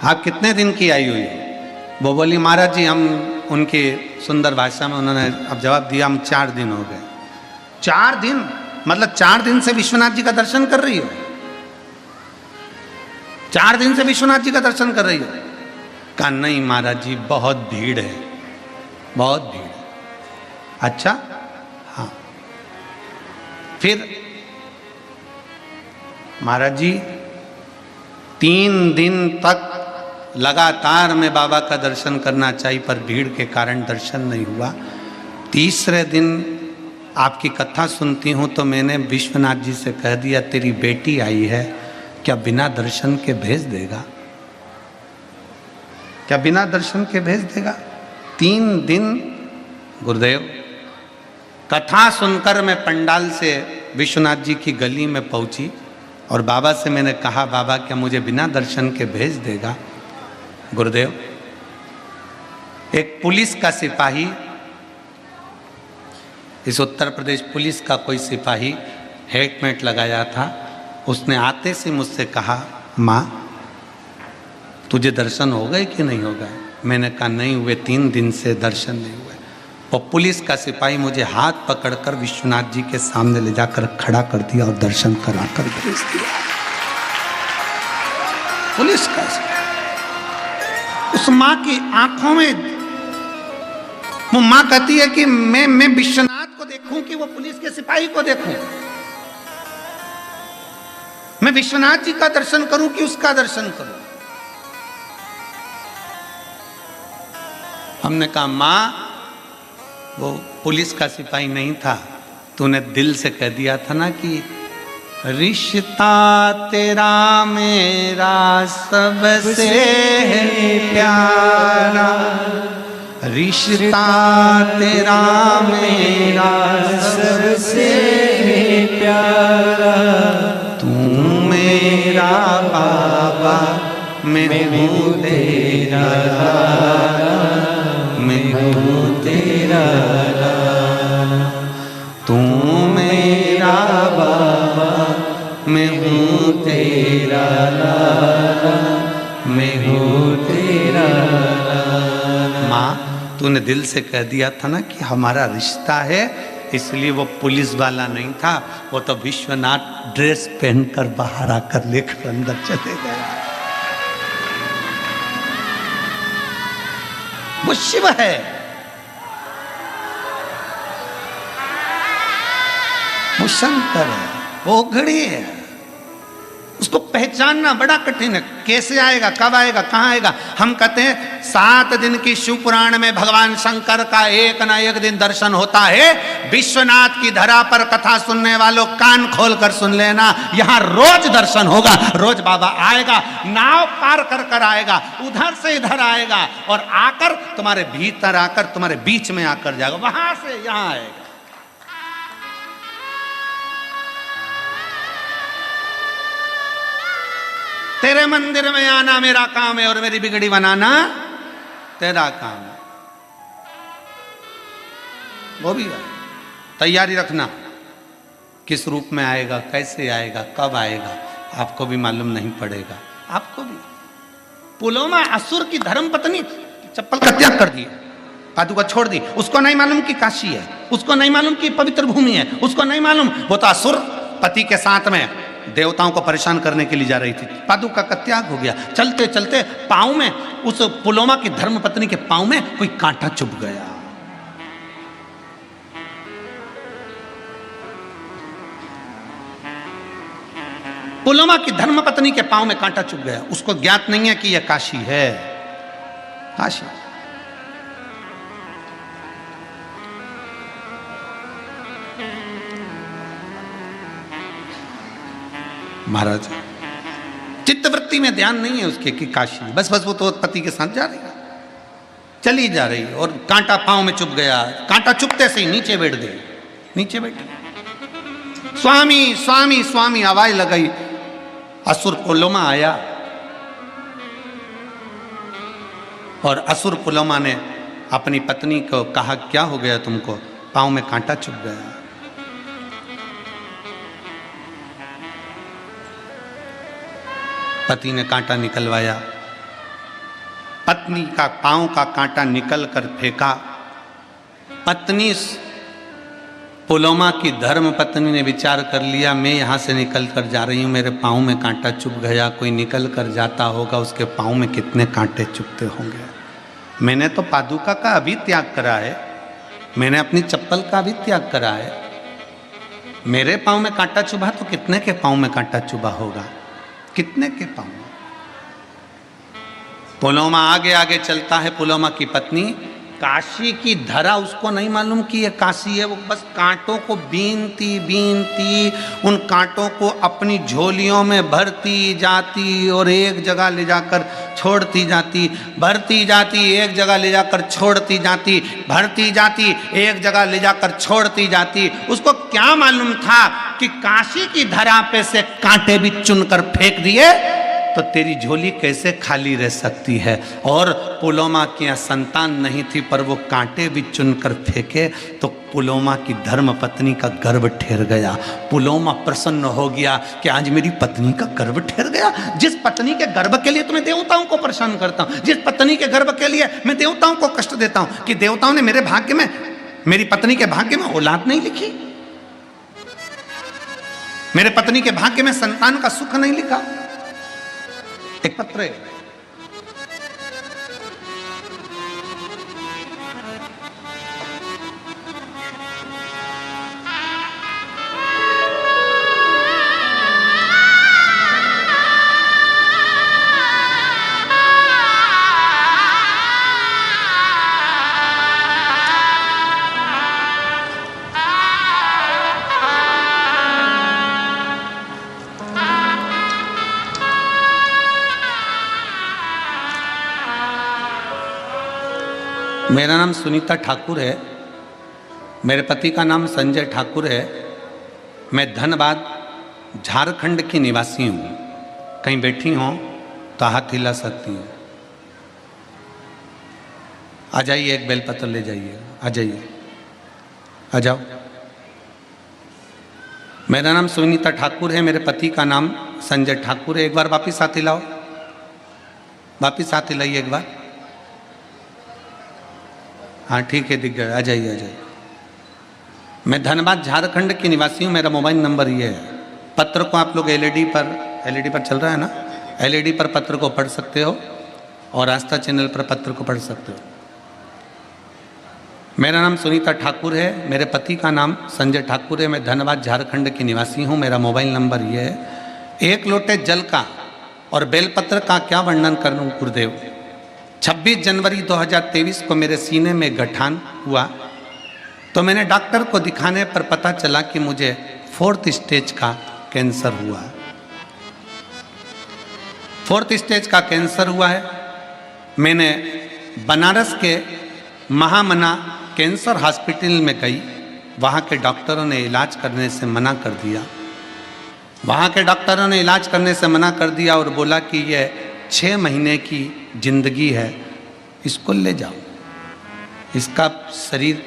आप कितने दिन की आई हुई हो? वो बोली महाराज जी, हम उनकी सुंदर भाषा में उन्होंने अब जवाब दिया, हम 4 दिन हो गए। 4 दिन? मतलब 4 दिन से विश्वनाथ जी का दर्शन कर रही हो? 4 दिन से विश्वनाथ जी का दर्शन कर रही हो? कहा नहीं महाराज जी, बहुत भीड़ है, बहुत भीड़। अच्छा, हाँ। फिर महाराज जी 3 दिन तक लगातार मैं बाबा का दर्शन करना चाहिए, पर भीड़ के कारण दर्शन नहीं हुआ। तीसरे दिन आपकी कथा सुनती हूँ तो मैंने विश्वनाथ जी से कह दिया, तेरी बेटी आई है, क्या बिना दर्शन के भेज देगा? क्या बिना दर्शन के भेज देगा? 3 दिन गुरुदेव, कथा सुनकर मैं पंडाल से विश्वनाथ जी की गली में पहुंची और बाबा से मैंने कहा, बाबा क्या मुझे बिना दर्शन के भेज देगा? गुरुदेव, एक पुलिस का सिपाही, इस उत्तर प्रदेश पुलिस का कोई सिपाही हेलमेट लगाया था, उसने आते से मुझसे कहा, माँ तुझे दर्शन हो गए कि नहीं हो गए? मैंने कहा नहीं हुए, 3 दिन से दर्शन नहीं हुए। और पुलिस का सिपाही मुझे हाथ पकड़कर विश्वनाथ जी के सामने ले जाकर खड़ा कर दिया और दर्शन कराकर भेज दिया। पुलिस का सिपाही, उस माँ की आंखों में, वो माँ कहती है कि मैं विश्वनाथ को देखूं कि वो पुलिस के सिपाही को देखूं? मैं विश्वनाथ जी का दर्शन करूं कि उसका दर्शन करूं? हमने कहा माँ, वो पुलिस का सिपाही नहीं था, तूने दिल से कह दिया था ना कि रिश्ता तेरा मेरा सबसे प्यारा, रिश्ता तेरा मेरा सबसे प्यारा, तू मेरा बाबा, मैं हूँ तेरा लाला, मैं हूँ तेरा लाला, तू मेरा बाबा, मैं हूँ तेरा लाला, मैं हूँ तेरा लाला। माँ, तूने दिल से कह दिया था ना कि हमारा रिश्ता है, इसलिए वो पुलिस वाला नहीं था, वो तो विश्वनाथ ड्रेस पहनकर बाहर आकर लेकर अंदर चले गया। वो शिव है। वो शंकर है, वो घड़ी है। उसको पहचानना बड़ा कठिन है। कैसे आएगा, कब आएगा, कहाँ आएगा? हम कहते हैं 7 दिन की शिव पुराण में भगवान शंकर का एक ना एक दिन दर्शन होता है। विश्वनाथ की धरा पर कथा सुनने वालों कान खोलकर सुन लेना, यहाँ रोज दर्शन होगा। रोज बाबा आएगा, नाव पार कर कर आएगा, उधर से इधर आएगा और आकर तुम्हारे भीतर आकर तुम्हारे बीच में आकर जाएगा, वहां से यहाँ आएगा। तेरे मंदिर में आना मेरा काम है और मेरी बिगड़ी बनाना तेरा काम है। वो भी है। तैयारी रखना, किस रूप में आएगा, कैसे आएगा, कब आएगा, आपको भी मालूम नहीं पड़ेगा। आपको भी। पुलोमा असुर की धर्म पत्नी चप्पल का त्याग कर दिया, पादुका छोड़ दी। उसको नहीं मालूम कि काशी है, उसको नहीं मालूम कि पवित्र भूमि है, उसको नहीं मालूम। वो तो असुर पति के साथ में देवताओं को परेशान करने के लिए जा रही थी। पादुका का त्याग हो गया। चलते चलते पांव में, उस पुलोमा की धर्मपत्नी के पांव में कोई कांटा चुभ गया। पुलोमा की धर्मपत्नी के पांव में कांटा चुभ गया। उसको ज्ञात नहीं है कि यह काशी है, काशी। महाराज चित्तवृत्ति में ध्यान नहीं है उसके कि काशी, बस बस वो तो पति के साथ जा रही है, चली जा रही और कांटा पांव में चुभ गया। कांटा चुभते से ही नीचे बैठ गई, नीचे बैठी। स्वामी स्वामी स्वामी आवाज लगाई। असुर पुलोमा आया और असुर पुलोमा ने अपनी पत्नी को कहा, क्या हो गया तुमको? पांव में कांटा चुभ गया। पति ने कांटा निकलवाया, पत्नी का पांव का कांटा निकल कर फेंका। पत्नी पुलोमा की धर्म पत्नी ने विचार कर लिया, मैं यहाँ से निकल कर जा रही हूँ, मेरे पाँव में कांटा चुभ गया, कोई निकल कर जाता होगा, उसके पाँव में कितने कांटे चुभते होंगे। मैंने तो पादुका का अभी त्याग करा है, मैंने अपनी चप्पल का भी त्याग करा है, मेरे पाँव में कांटा चुभा तो कितने के पाँव में कांटा चुभा होगा, कितने के पाँव में। पुलोमा आगे आगे चलता है। पुलोमा की पत्नी, काशी की धरा उसको नहीं मालूम कि ये काशी है। वो बस कांटों को बीनती बीनती उन कांटों को अपनी झोलियों में भरती जाती और एक जगह ले जाकर छोड़ती जाती, भरती जाती, एक जगह ले जाकर छोड़ती जाती, भरती जाती, एक जगह ले जाकर छोड़ती जाती। उसको क्या मालूम था कि काशी की धरा पे से कांटे भी चुनकर फेंक दिए तो तेरी झोली कैसे खाली रह सकती है। और पुलोमा की संतान नहीं थी, पर वो कांटे भी चुनकर फेंके तो पुलोमा की धर्म पत्नी का गर्भ ठहर गया। पुलोमा प्रसन्न हो गया कि आज मेरी पत्नी का गर्भ ठहर गया। जिस पत्नी के गर्भ के लिए तो मैं देवताओं को परेशान करता हूँ, जिस पत्नी के गर्भ के लिए मैं देवताओं को कष्ट देता हूँ, कि देवताओं ने मेरे भाग्य में, मेरी पत्नी के भाग्य में औलाद नहीं लिखी, मेरे पत्नी के भाग्य में संतान का सुख नहीं लिखा। एक पत्र है, मेरा नाम सुनीता ठाकुर है, मेरे पति का नाम संजय ठाकुर है। मैं धनबाद झारखंड की निवासी हूँ। कहीं बैठी हो तो हाथ हिला सकती हूँ। आ जाइए, एक बेलपत्र ले जाइए, आ जाइए, आ जाओ। मेरा नाम सुनीता ठाकुर है, मेरे पति का नाम संजय ठाकुर है। एक बार वापिस हाथ हिलाओ, वापिस हाथ हिलाइए एक बार। हाँ ठीक है, दिख गया। आ जाइए, आ जाइए। मैं धनबाद झारखंड की निवासी हूँ। मेरा मोबाइल नंबर ये है। पत्र को आप लोग एलईडी पर चल रहा है ना, एलईडी पर पत्र को पढ़ सकते हो और आस्था चैनल पर पत्र को पढ़ सकते हो। मेरा नाम सुनीता ठाकुर है, मेरे पति का नाम संजय ठाकुर है। मैं धनबाद झारखंड की निवासी हूँ। मेरा मोबाइल नंबर ये है। एक लोटे जल का और बेलपत्र का क्या वर्णन करूँ गुरुदेव। 26 जनवरी 2023 को मेरे सीने में गठान हुआ तो मैंने डॉक्टर को दिखाने पर पता चला कि मुझे 4th स्टेज का कैंसर हुआ। 4th स्टेज का कैंसर हुआ है। मैंने बनारस के महामना कैंसर हॉस्पिटल में गई। वहाँ के डॉक्टरों ने इलाज करने से मना कर दिया। वहाँ के डॉक्टरों ने इलाज करने से मना कर दिया और बोला कि यह 6 महीने की जिंदगी है, इसको ले जाओ। इसका शरीर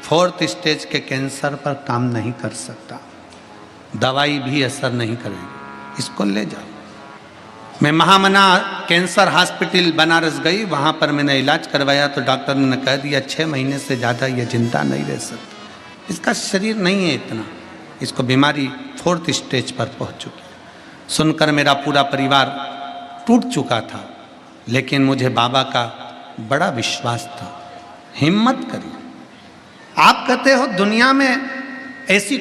4th स्टेज के कैंसर पर काम नहीं कर सकता, दवाई भी असर नहीं करेगी, इसको ले जाओ। मैं महामना कैंसर हॉस्पिटल बनारस गई। वहाँ पर मैंने इलाज करवाया तो डॉक्टर ने कह दिया 6 महीने से ज़्यादा ये जिंदा नहीं रह सकता, इसका शरीर नहीं है इतना, इसको बीमारी 4th स्टेज पर पहुँच चुकी है। सुनकर मेरा पूरा परिवार टूट चुका था, लेकिन मुझे बाबा का बड़ा विश्वास था। हिम्मत करिए। आप कहते हो दुनिया में ऐसी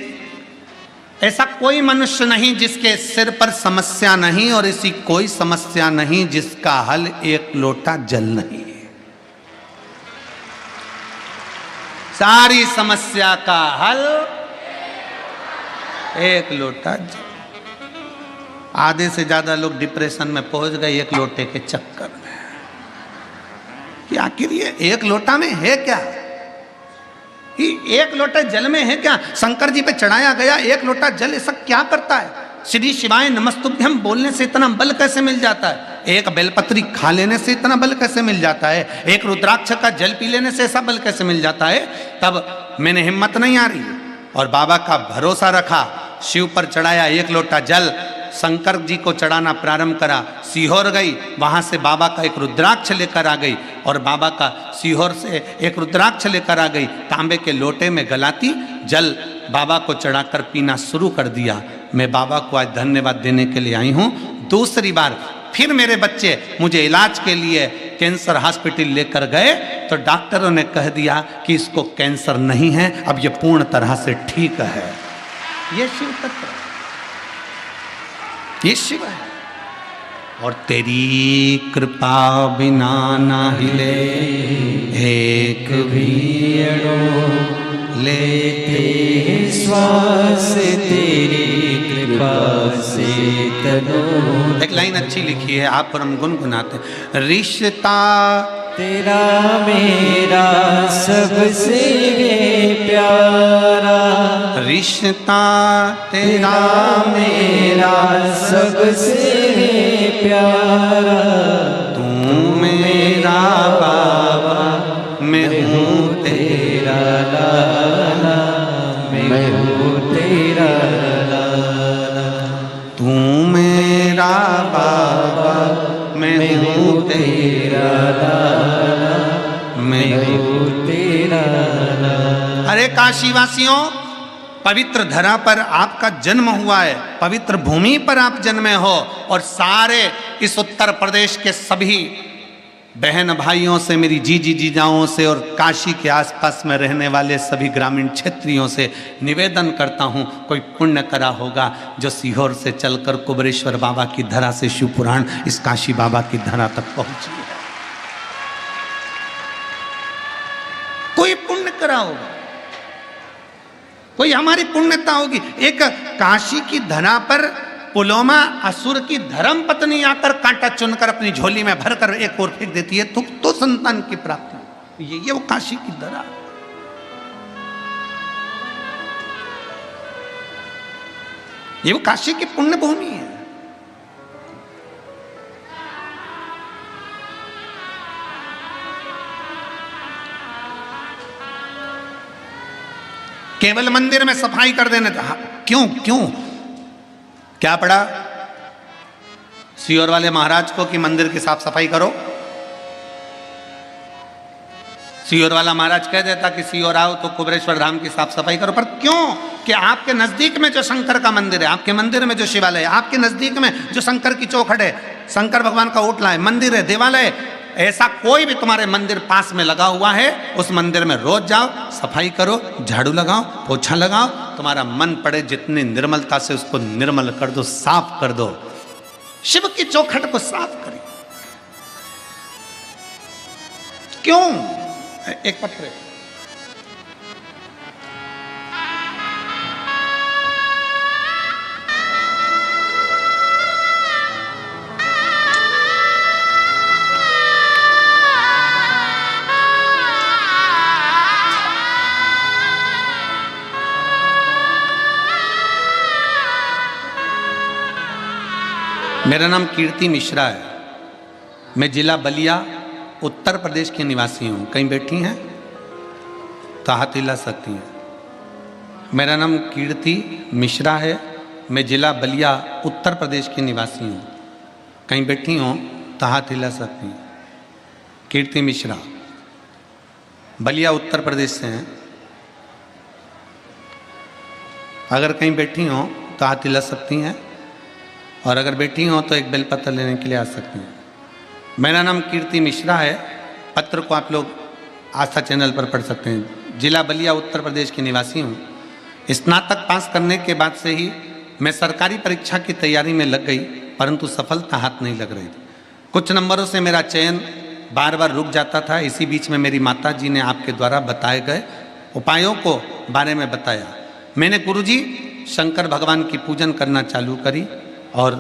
ऐसा कोई मनुष्य नहीं जिसके सिर पर समस्या नहीं, और ऐसी कोई समस्या नहीं जिसका हल एक लोटा जल नहीं है। सारी समस्या का हल एक लोटा जल। आधे से ज्यादा लोग डिप्रेशन में पहुंच गए एक लोटे के चक्कर में कि आखिर ये एक लोटा में है क्या, एक लोटा जल में है क्या। शंकर जी पे चढ़ाया गया एक लोटा जल ऐसा क्या करता है। श्री शिवाय नमस्तुभ्यम बोलने से इतना बल कैसे मिल जाता है, एक बेलपत्री खा लेने से इतना बल कैसे मिल जाता है, एक रुद्राक्ष का जल पी लेने से ऐसा बल कैसे मिल जाता है। तब मैंने हिम्मत नहीं आ रही और बाबा का भरोसा रखा, शिव पर चढ़ाया एक लोटा जल, शंकर जी को चढ़ाना प्रारंभ करा, सीहोर गई, वहां से बाबा का एक रुद्राक्ष लेकर आ गई और बाबा का सीहोर से एक रुद्राक्ष लेकर आ गई, तांबे के लोटे में गलाती जल बाबा को चढ़ाकर पीना शुरू कर दिया। मैं बाबा को आज धन्यवाद देने के लिए आई हूँ। दूसरी बार फिर मेरे बच्चे मुझे इलाज के लिए कैंसर हॉस्पिटल लेकर गए तो डॉक्टरों ने कह दिया कि इसको कैंसर नहीं है, अब ये पूर्ण तरह से ठीक है। ये शिव तत्व, ये शिव है। और तेरी कृपा बिना ना हिले एक भी अड़ो, लेते श्वास तेरी कृपा से तनो। एक लाइन अच्छी लिखी है, आप पर हम गुनगुनाते हैं। रिश्ता तेरा मेरा सबसे प्यारा, रिश्ता तेरा मेरा सबसे प्यारा। तू मेरा बाबा, मैं हूँ तेरा लाला, मैं हूँ तेरा लाला। तू मेरा बाबा, मैं हूँ तेरा लाला, मैं हूँ तेरा लाला। अरे काशीवासियों, पवित्र धरा पर आपका जन्म हुआ है, पवित्र भूमि पर आप जन्मे हो, और सारे इस उत्तर प्रदेश के सभी बहन भाइयों से, मेरी जीजी जीजाओं से और काशी के आसपास में रहने वाले सभी ग्रामीण क्षेत्रियों से निवेदन करता हूँ, कोई पुण्य करा होगा जो सीहोर से चलकर कुबरेश्वर बाबा की धरा से शिवपुराण इस काशी बाबा की धरा तक पहुंची है। कोई पुण्य करा होगा, कोई हमारी पुण्यता होगी। एक काशी की धरा पर पुलोमा असुर की धर्म पत्नी आकर कांटा चुनकर अपनी झोली में भरकर एक और फेंक देती है, तो संतान की प्राप्ति। ये वो काशी की धरा, ये वो काशी की पुण्य भूमि है। केवल मंदिर में सफाई कर देने था, क्यों क्यों क्या पड़ा सीहोर वाले महाराज को कि मंदिर की साफ सफाई करो। सीहोर वाला महाराज कह देता कि सीहोर आओ तो कुबरेश्वर धाम की साफ सफाई करो, पर क्यों कि आपके नजदीक में जो शंकर का मंदिर है, आपके मंदिर में जो शिवालय है, आपके नजदीक में जो शंकर की चौखट है, शंकर भगवान का ओटला है, मंदिर है, देवालय, ऐसा कोई भी तुम्हारे मंदिर पास में लगा हुआ है, उस मंदिर में रोज जाओ, सफाई करो, झाड़ू लगाओ, पोछा लगाओ, तुम्हारा मन पड़े जितनी निर्मलता से उसको निर्मल कर दो, साफ कर दो। शिव की चौखट को साफ करें। क्यों? एक पत्र मेरा नाम कीर्ति मिश्रा है, मैं जिला बलिया उत्तर प्रदेश की निवासी हूँ। कहीं बैठी हैं तो हाथ हिला सकती हैं। मेरा नाम कीर्ति मिश्रा है, मैं जिला बलिया उत्तर प्रदेश की निवासी हूँ। कहीं बैठी हो तो हाथ हिला सकती हैं। कीर्ति मिश्रा बलिया उत्तर प्रदेश से हैं। अगर कहीं बैठी हो तो हाथ हिला सकती हैं, और अगर बैठी हो तो एक बेलपत्र लेने के लिए आ सकती हैं। मेरा नाम कीर्ति मिश्रा है। पत्र को आप लोग आस्था चैनल पर पढ़ सकते हैं। जिला बलिया उत्तर प्रदेश की निवासी हूँ। स्नातक पास करने के बाद से ही मैं सरकारी परीक्षा की तैयारी में लग गई, परंतु सफलता हाथ नहीं लग रही थी। कुछ नंबरों से मेरा चयन बार बार रुक जाता था। इसी बीच में मेरी माता जी ने आपके द्वारा बताए गए उपायों को बारे में बताया। मैंने गुरुजी शंकर भगवान की पूजन करना चालू करी और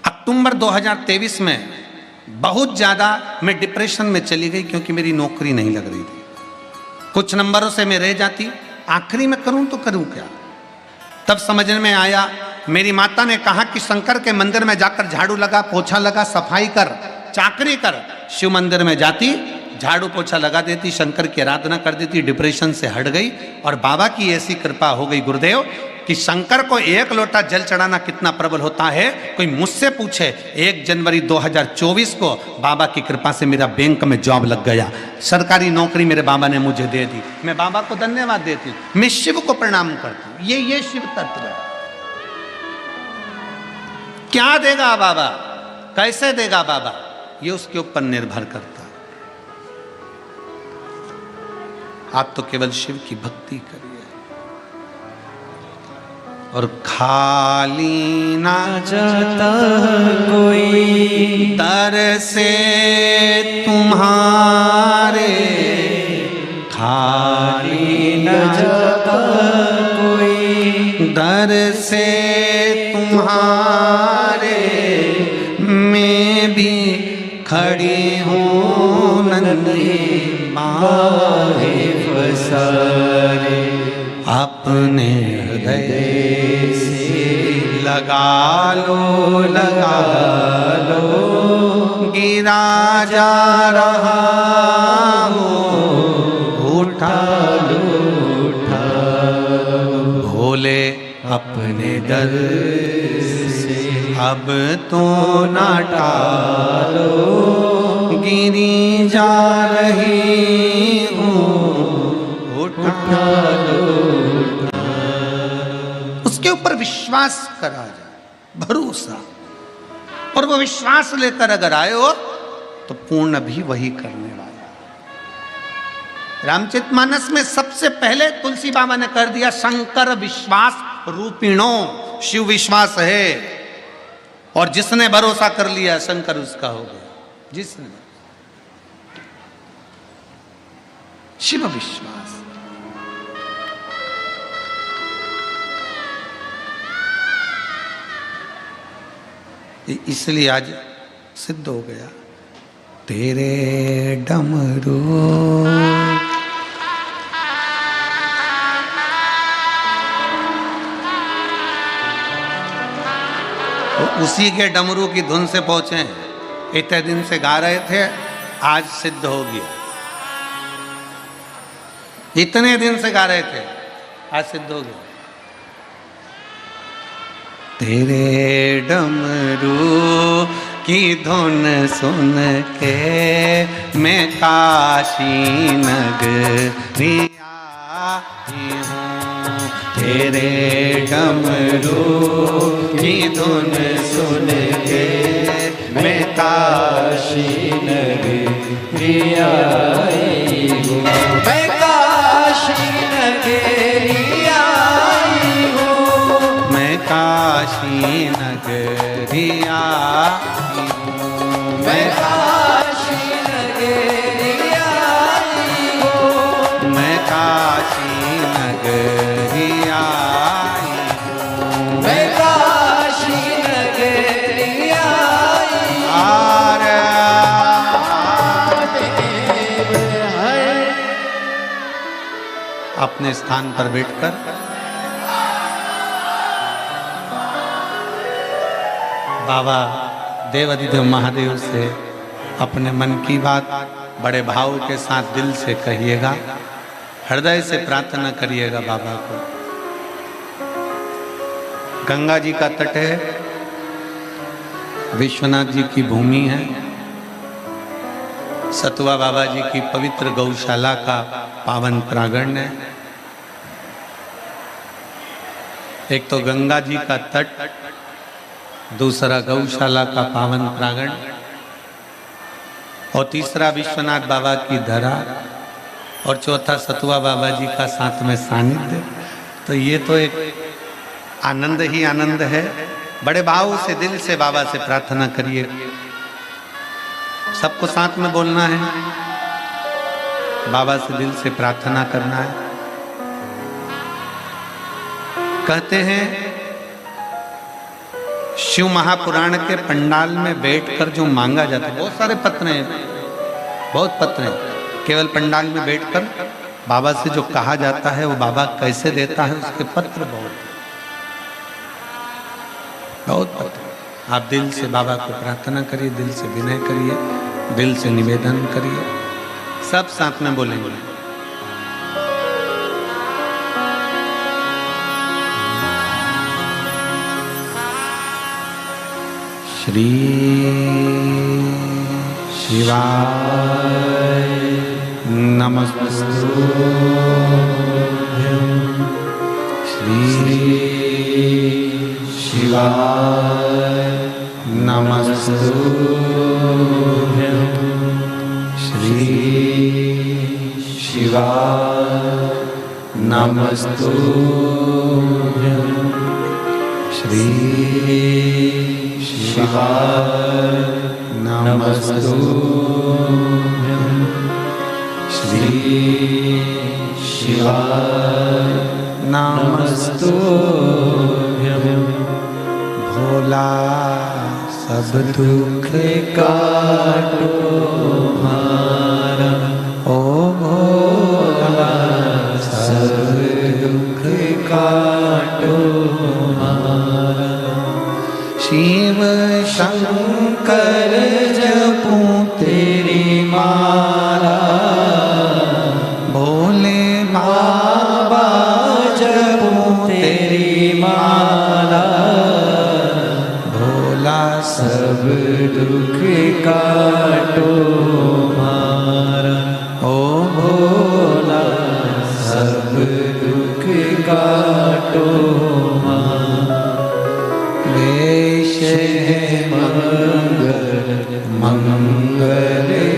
अक्टूबर 2023 में बहुत ज़्यादा मैं डिप्रेशन में चली गई, क्योंकि मेरी नौकरी नहीं लग रही थी। कुछ नंबरों से मैं रह जाती, आखिरी में करूं तो करूं क्या। तब समझ में आया, मेरी माता ने कहा कि शंकर के मंदिर में जाकर झाड़ू लगा, पोछा लगा, सफाई कर, चाकरी कर। शिव मंदिर में जाती, झाड़ू पोछा लगा देती, शंकर की आराधना कर देती, डिप्रेशन से हट गई। और बाबा की ऐसी कृपा हो गई गुरुदेव कि शंकर को एक लोटा जल चढ़ाना कितना प्रबल होता है, कोई मुझसे पूछे। 1 जनवरी 2024 को बाबा की कृपा से मेरा बैंक में जॉब लग गया, सरकारी नौकरी मेरे बाबा ने मुझे दे दी। मैं बाबा को धन्यवाद देती हूँ, मैं शिव को प्रणाम करती हूँ। ये शिव तत्व है। क्या देगा बाबा, कैसे देगा बाबा, ये उसके ऊपर निर्भर करता है। आप तो केवल शिव की भक्ति करिए और खाली ना जाता कोई दर से तुम्हारे, खाली न जाता कोई दर से तुम्हारे, मैं भी खड़ी हूँ नन्ही बाहें पसारे, अपने हृदय से लगा लो गिरा जा रहा हूँ, उठा भोले अपने दर से अब तो ना टालो, गिरी जा रही हूँ, उठा लो। उसके ऊपर विश्वास करा जाए, भरोसा, और वो विश्वास लेकर अगर आए हो तो पूर्ण भी वही करने वाला। रामचरितमानस में सबसे पहले तुलसी बाबा ने कर दिया, शंकर विश्वास रूपिणो, शिव विश्वास है और जिसने भरोसा कर लिया शंकर उसका हो गया। जिसने शिव विश्वास, इसलिए आज सिद्ध हो गया। तेरे डमरू तो उसी के डमरू की धुन से पहुंचे। इतने दिन से गा रहे थे, आज सिद्ध हो गया। इतने दिन से गा रहे थे, आज सिद्ध हो गया। तेरे डमरू की धुन सुन के मैं काशी नगरी आई हूँ। तेरे डमरू की धुन सुन के मैं काशी नगरी आई हूँ। मैं काशी नगरी आई हूँ, मैं काशी नगरी आई हूँ। मैं काशी नगरी आई हूँ, मैं काशी नगरी आई हूँ। मैं काशी नगरी आई हूँ। अपने स्थान पर बैठकर बाबा देवाधिदेव महादेव से अपने मन की बात बड़े भाव के साथ दिल से कहिएगा, हृदय से प्रार्थना करिएगा बाबा को। गंगा जी का तट है, विश्वनाथ जी की भूमि है, सतुआ बाबा जी की पवित्र गौशाला का पावन प्रांगण है। एक तो गंगा जी का तट, दूसरा गौशाला का पावन प्रांगण और तीसरा विश्वनाथ बाबा की धरा। और चौथा सतुआ बाबा जी का साथ में सानिध्य। तो ये तो एक आनंद ही आनंद है। बड़े भाव से दिल से बाबा से प्रार्थना करिए। सबको साथ में बोलना है, बाबा से दिल से प्रार्थना करना है। कहते हैं शिव महापुराण के पंडाल में बैठकर जो मांगा जाता है, बहुत सारे पत्र हैं, बहुत पत्र हैं, केवल पंडाल में बैठकर बाबा से जो कहा जाता है वो बाबा कैसे देता है, उसके पत्र बहुत पत्र। आप दिल से बाबा को प्रार्थना करिए, दिल से विनय करिए, दिल से निवेदन करिए। सब साथ में बोलेंगे। श्री शिवाय नमस्तुभ्यं। श्री शिवाय नमस्तुभ्यं। श्री शिवाय नमस्तुभ्यं। श्री शिवाय नमस्तुभ्यं। श्री शिवाय नमस्तुभ्यं। भोला सब दुख काटो हमारा, ओ भोला सब दुख काटो हमारा। शिव शंकर जपूं तेरी माला, भोले बाबा जपूं तेरी माला। भोला सब दुख काटो हमारा, ओ भोला सब दुख काटो हमारा। वेश है मंगलकारी,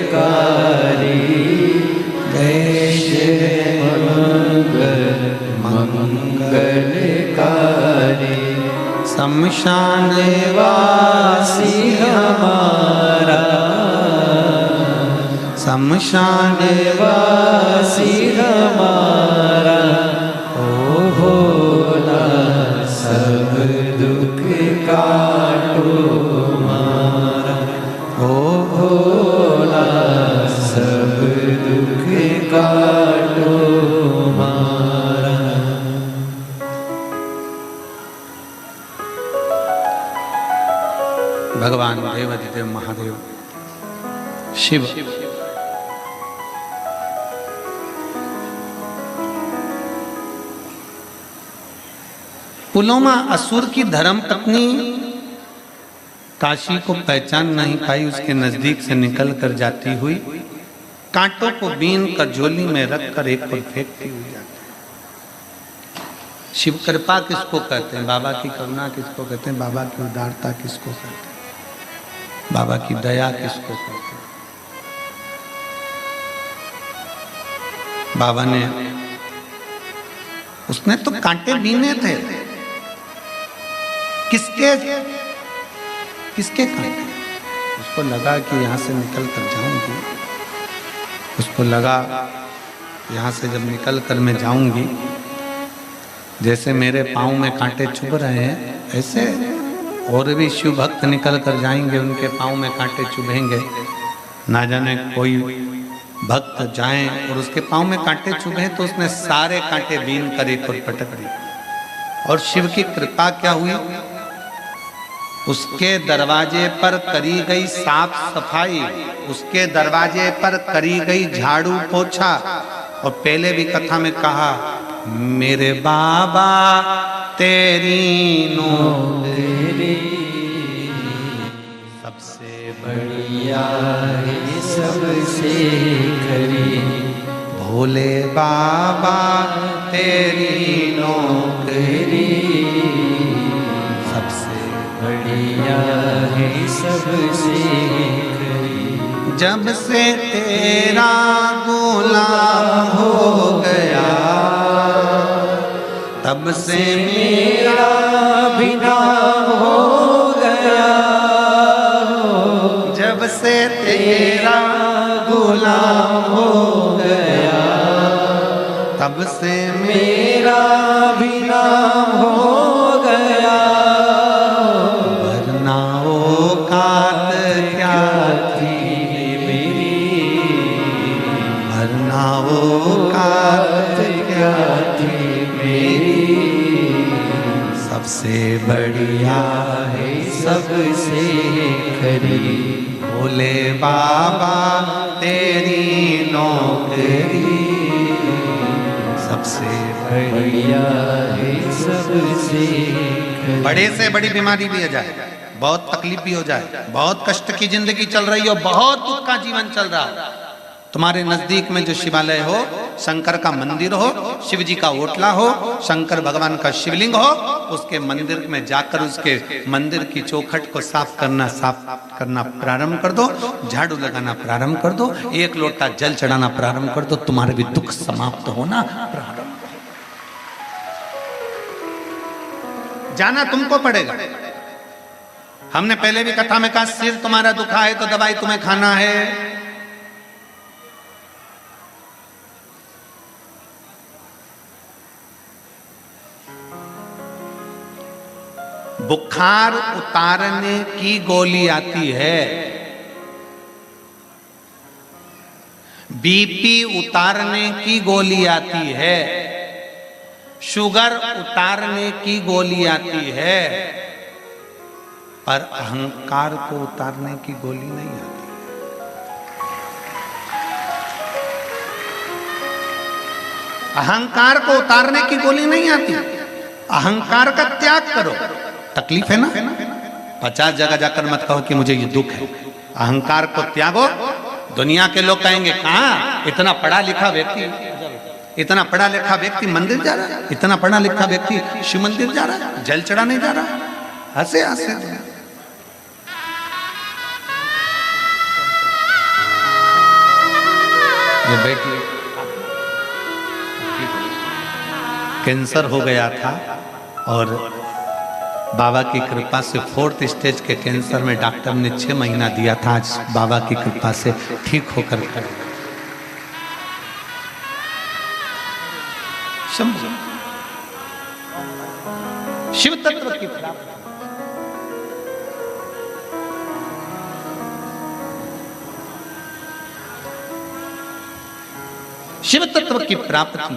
वेश है मंगलकारी। शमशान वासी हमारा, शमशान वासी हमारा। ओ भोला सब दुख काटो हमारा, ओ भोला सब दुख काटो हमारा। भगवान देवाधिदेव महादेव शिव पुलोमा असुर की धर्म पत्नी काशी को पहचान नहीं पाई। उसके नजदीक से निकल कर जाती हुई कांटों को बीन कर झोली में रखकर एक पर फेंकती हुई जाती है। शिव कृपा किसको कहते हैं? बाबा की करुणा किसको कहते हैं? बाबा की उदारता किसको कहते हैं? बाबा की दया किसको कहते हैं? बाबा ने, उसने तो कांटे बीने थे। किसके किसके कांटे? उसको लगा कि यहाँ से निकल कर जाऊंगी, उसको लगा यहाँ से जब निकल कर मैं जाऊंगी, जैसे मेरे पाँव में कांटे चुभ रहे हैं, ऐसे और भी शिव भक्त निकल कर जाएंगे, उनके पाँव में कांटे चुभेंगे। ना जाने कोई भक्त जाए और उसके पाँव में कांटे चुभे तो उसने सारे कांटे बीन कर एक और पटक दिए। और शिव की कृपा क्या हुई? उसके दरवाजे पर करी गई साफ सफाई, उसके दरवाजे पर करी गई झाड़ू पोछा। और पहले भी कथा में कहा, मेरे बाबा तेरी नौकरी सबसे बढ़िया है, सबसे खरी। भोले बाबा तेरी नौकरी सबसे बढ़िया है, सबसे खरी। जब से तेरा गुलाम हो गया, तब से मेरा भी नाम हो गया। जब से तेरा गुलाम हो गया, तब से मेरा भी नाम हो गया। वरना औकात क्या थी मेरी, वरना औकात क्या थी मेरी। सबसे बढ़िया है सबसे खरी, भोले बाबा तेरी नौकरी। सबसे बढ़िया है सबसे खरी। बड़े से बड़ी बीमारी भी आ जाए, बहुत तकलीफ भी हो जाए, बहुत कष्ट की जिंदगी चल रही हो, बहुत दुख का जीवन चल रहा हो, तुम्हारे नजदीक में जो शिवालय हो, शंकर का मंदिर हो, शिव जी का ओटला हो, शंकर भगवान का शिवलिंग हो, उसके मंदिर में जाकर उसके मंदिर की चौखट को साफ करना प्रारंभ कर दो, झाड़ू लगाना प्रारंभ कर दो, एक लोटा जल चढ़ाना प्रारंभ कर दो, तुम्हारे भी दुख समाप्त होना प्रारंभ। जाना तुमको पड़ेगा। हमने पहले भी कथा में कहा, सिर तुम्हारा दुखा है तो दवाई तुम्हें खाना है। बुखार उतारने की गोली आती है, बीपी उतारने की गोली आती है, शुगर उतारने की गोली आती है, पर अहंकार को उतारने की गोली नहीं आती। अहंकार को उतारने की गोली नहीं आती। अहंकार का त्याग करो। तकलीफ है ना, 50 जगह जाकर मत कहो कि मुझे ये दुख है। अहंकार को त्यागो। दुनिया के लोग कहेंगे, कहाँ इतना पढ़ा लिखा व्यक्ति, इतना पढ़ा लिखा व्यक्ति मंदिर जा रहा है, इतना पढ़ा लिखा व्यक्ति शिव मंदिर जा रहा है, जल चढ़ाने जा रहा है। हंसे हंसे ये बेटी कैंसर हो गया था और बाबा की कृपा से 4th स्टेज के कैंसर में डॉक्टर ने 6 महीना दिया था। आज बाबा की कृपा से ठीक होकर शिव तत्व की प्राप्ति। शिव तत्व की प्राप्ति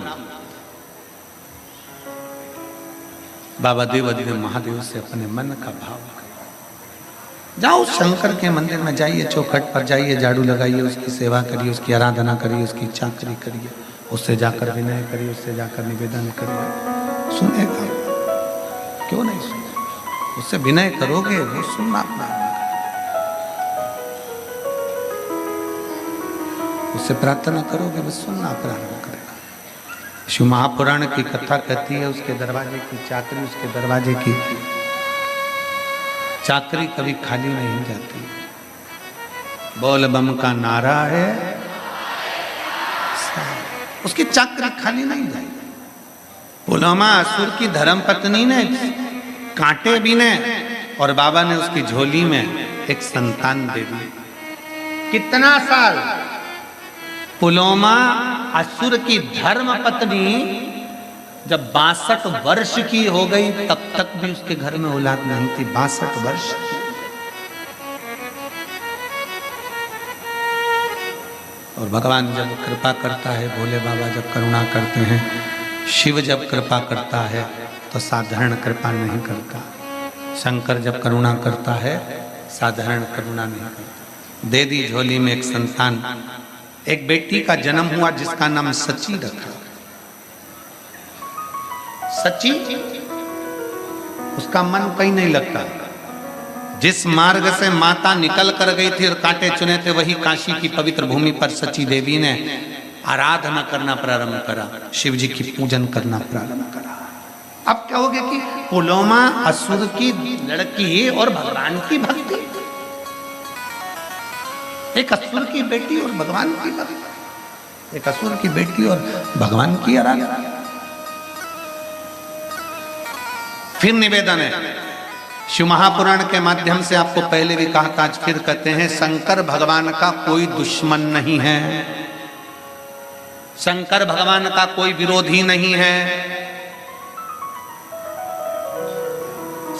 बाबा देवाधिदेव महादेव से अपने मन का भाव करो। जाओ शंकर के मंदिर में जाइए, चौखट पर जाइए, झाड़ू लगाइए, उसकी सेवा करिए, उसकी आराधना करिए, उसकी चाकरी करिए, उससे जाकर विनय करिए, उससे जाकर निवेदन करिए। सुनेगा क्यों नहीं सुनेगा? उससे विनय करोगे वो सुनना प्रारंभ करेगा, उससे प्रार्थना करोगे वो सुनना प्रारंभ करेगा। शिव महापुराण की कथा कहती है, उसके दरवाजे की चाकरी, उसके दरवाजे की चाकरी कभी खाली नहीं जाती। बोल बम का नारा है, उसकी चाकरी खाली नहीं जाएगी। पुलवामा असुर की धर्म पत्नी ने कांटे भी ने और बाबा ने उसकी झोली में एक संतान दे दी। कितना साल? पुलवामा असुर की धर्म पत्नी जब 62 वर्ष की हो गई तब तक भी उसके घर में औलाद नहीं थी। 62 वर्ष और भगवान जब कृपा करता है, भोले बाबा जब करुणा करते हैं, शिव जब कृपा करता है तो साधारण कृपा नहीं करता। शंकर जब करुणा करता है साधारण करुणा नहीं करता। दे दी झोली में एक संतान। एक बेटी का जन्म हुआ जिसका नाम सची रखा। सची, उसका मन कहीं नहीं लगता। जिस मार्ग से माता निकल कर गई थी और कांटे चुने थे, वही काशी की पवित्र भूमि पर सची देवी ने आराधना करना प्रारंभ करा, शिव जी की पूजन करना प्रारंभ करा। अब क्या हो गया कि पुलवामा असुर की लड़की और भगवान की भक्ति। एक असुर की बेटी और भगवान की भक्ति, एक असुर की बेटी और भगवान की आराधना। फिर निवेदन है, शिव महापुराण के माध्यम से आपको पहले भी कहा था, आज फिर कहते हैं, शंकर भगवान का कोई दुश्मन नहीं है, शंकर भगवान का कोई विरोधी नहीं है,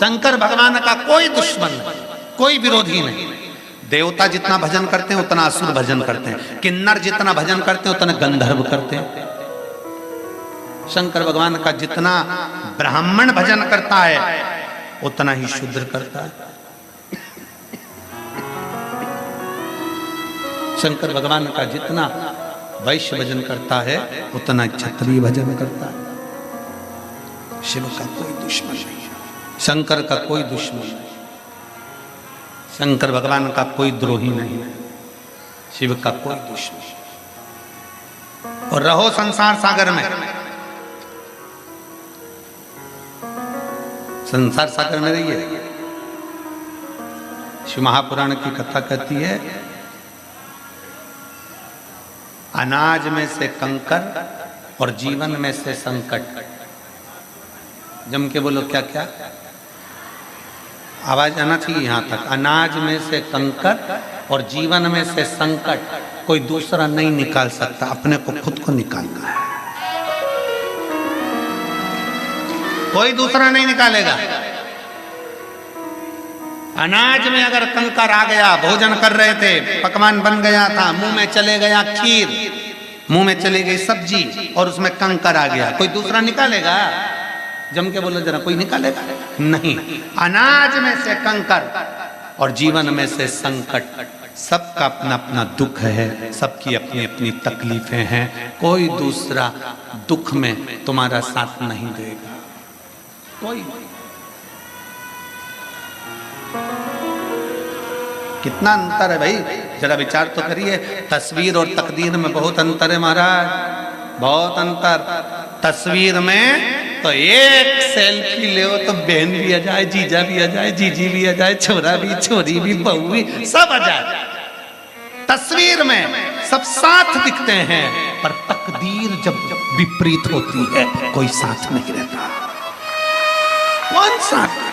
शंकर भगवान का कोई दुश्मन नहीं, कोई विरोधी नहीं। देवता जितना भजन करते हैं उतना असुर भजन करते हैं, किन्नर जितना भजन करते हैं उतना गंधर्व करते हैं। शंकर भगवान का जितना ब्राह्मण भजन करता है उतना ही शूद्र करता है। शंकर भगवान का जितना वैश्य भजन करता है उतना क्षत्रिय भजन करता है। शिव का कोई दुश्मन नहीं है, शंकर का कोई दुश्मन नहीं, शंकर भगवान का कोई द्रोही नहीं है, शिव का कोई दुश्मन। और रहो संसार सागर में, संसार सागर में रहिए। शिव महापुराण की कथा कहती है, अनाज में से कंकर और जीवन में से संकट। जम के बोलो क्या क्या, आवाज आना चाहिए यहां तक। अनाज में से कंकर और जीवन में से संकट कोई दूसरा नहीं निकाल सकता, अपने को खुद को निकालना है, कोई दूसरा नहीं निकालेगा। अनाज में अगर कंकर आ गया, भोजन कर रहे थे, पकवान बन गया था, मुंह में चले गया खीर, मुंह में चली गई सब्जी और उसमें कंकर आ गया, कोई दूसरा निकालेगा? जम के बोलो जरा, कोई निकालेगा नहीं। अनाज में से कंकर और जीवन में से संकट, सबका अपना अपना दुख है, सबकी अपनी अपनी तकलीफें हैं, कोई दूसरा दुख में तुम्हारा साथ नहीं देगा, कोई। कितना अंतर है भाई, जरा विचार तो करिए। तस्वीर और तकदीर में बहुत अंतर है महाराज, बहुत अंतर। तस्वीर में तो एक सेल्फी ले तो बहन भी आ जाए, जीजा भी आ जाए, जीजी भी आ जाए, छोरा भी, छोरी भी, बहू भी, सब आ जाए। तस्वीर में सब साथ दिखते हैं, पर तकदीर जब विपरीत होती है कोई साथ नहीं रहता। कौन साथ?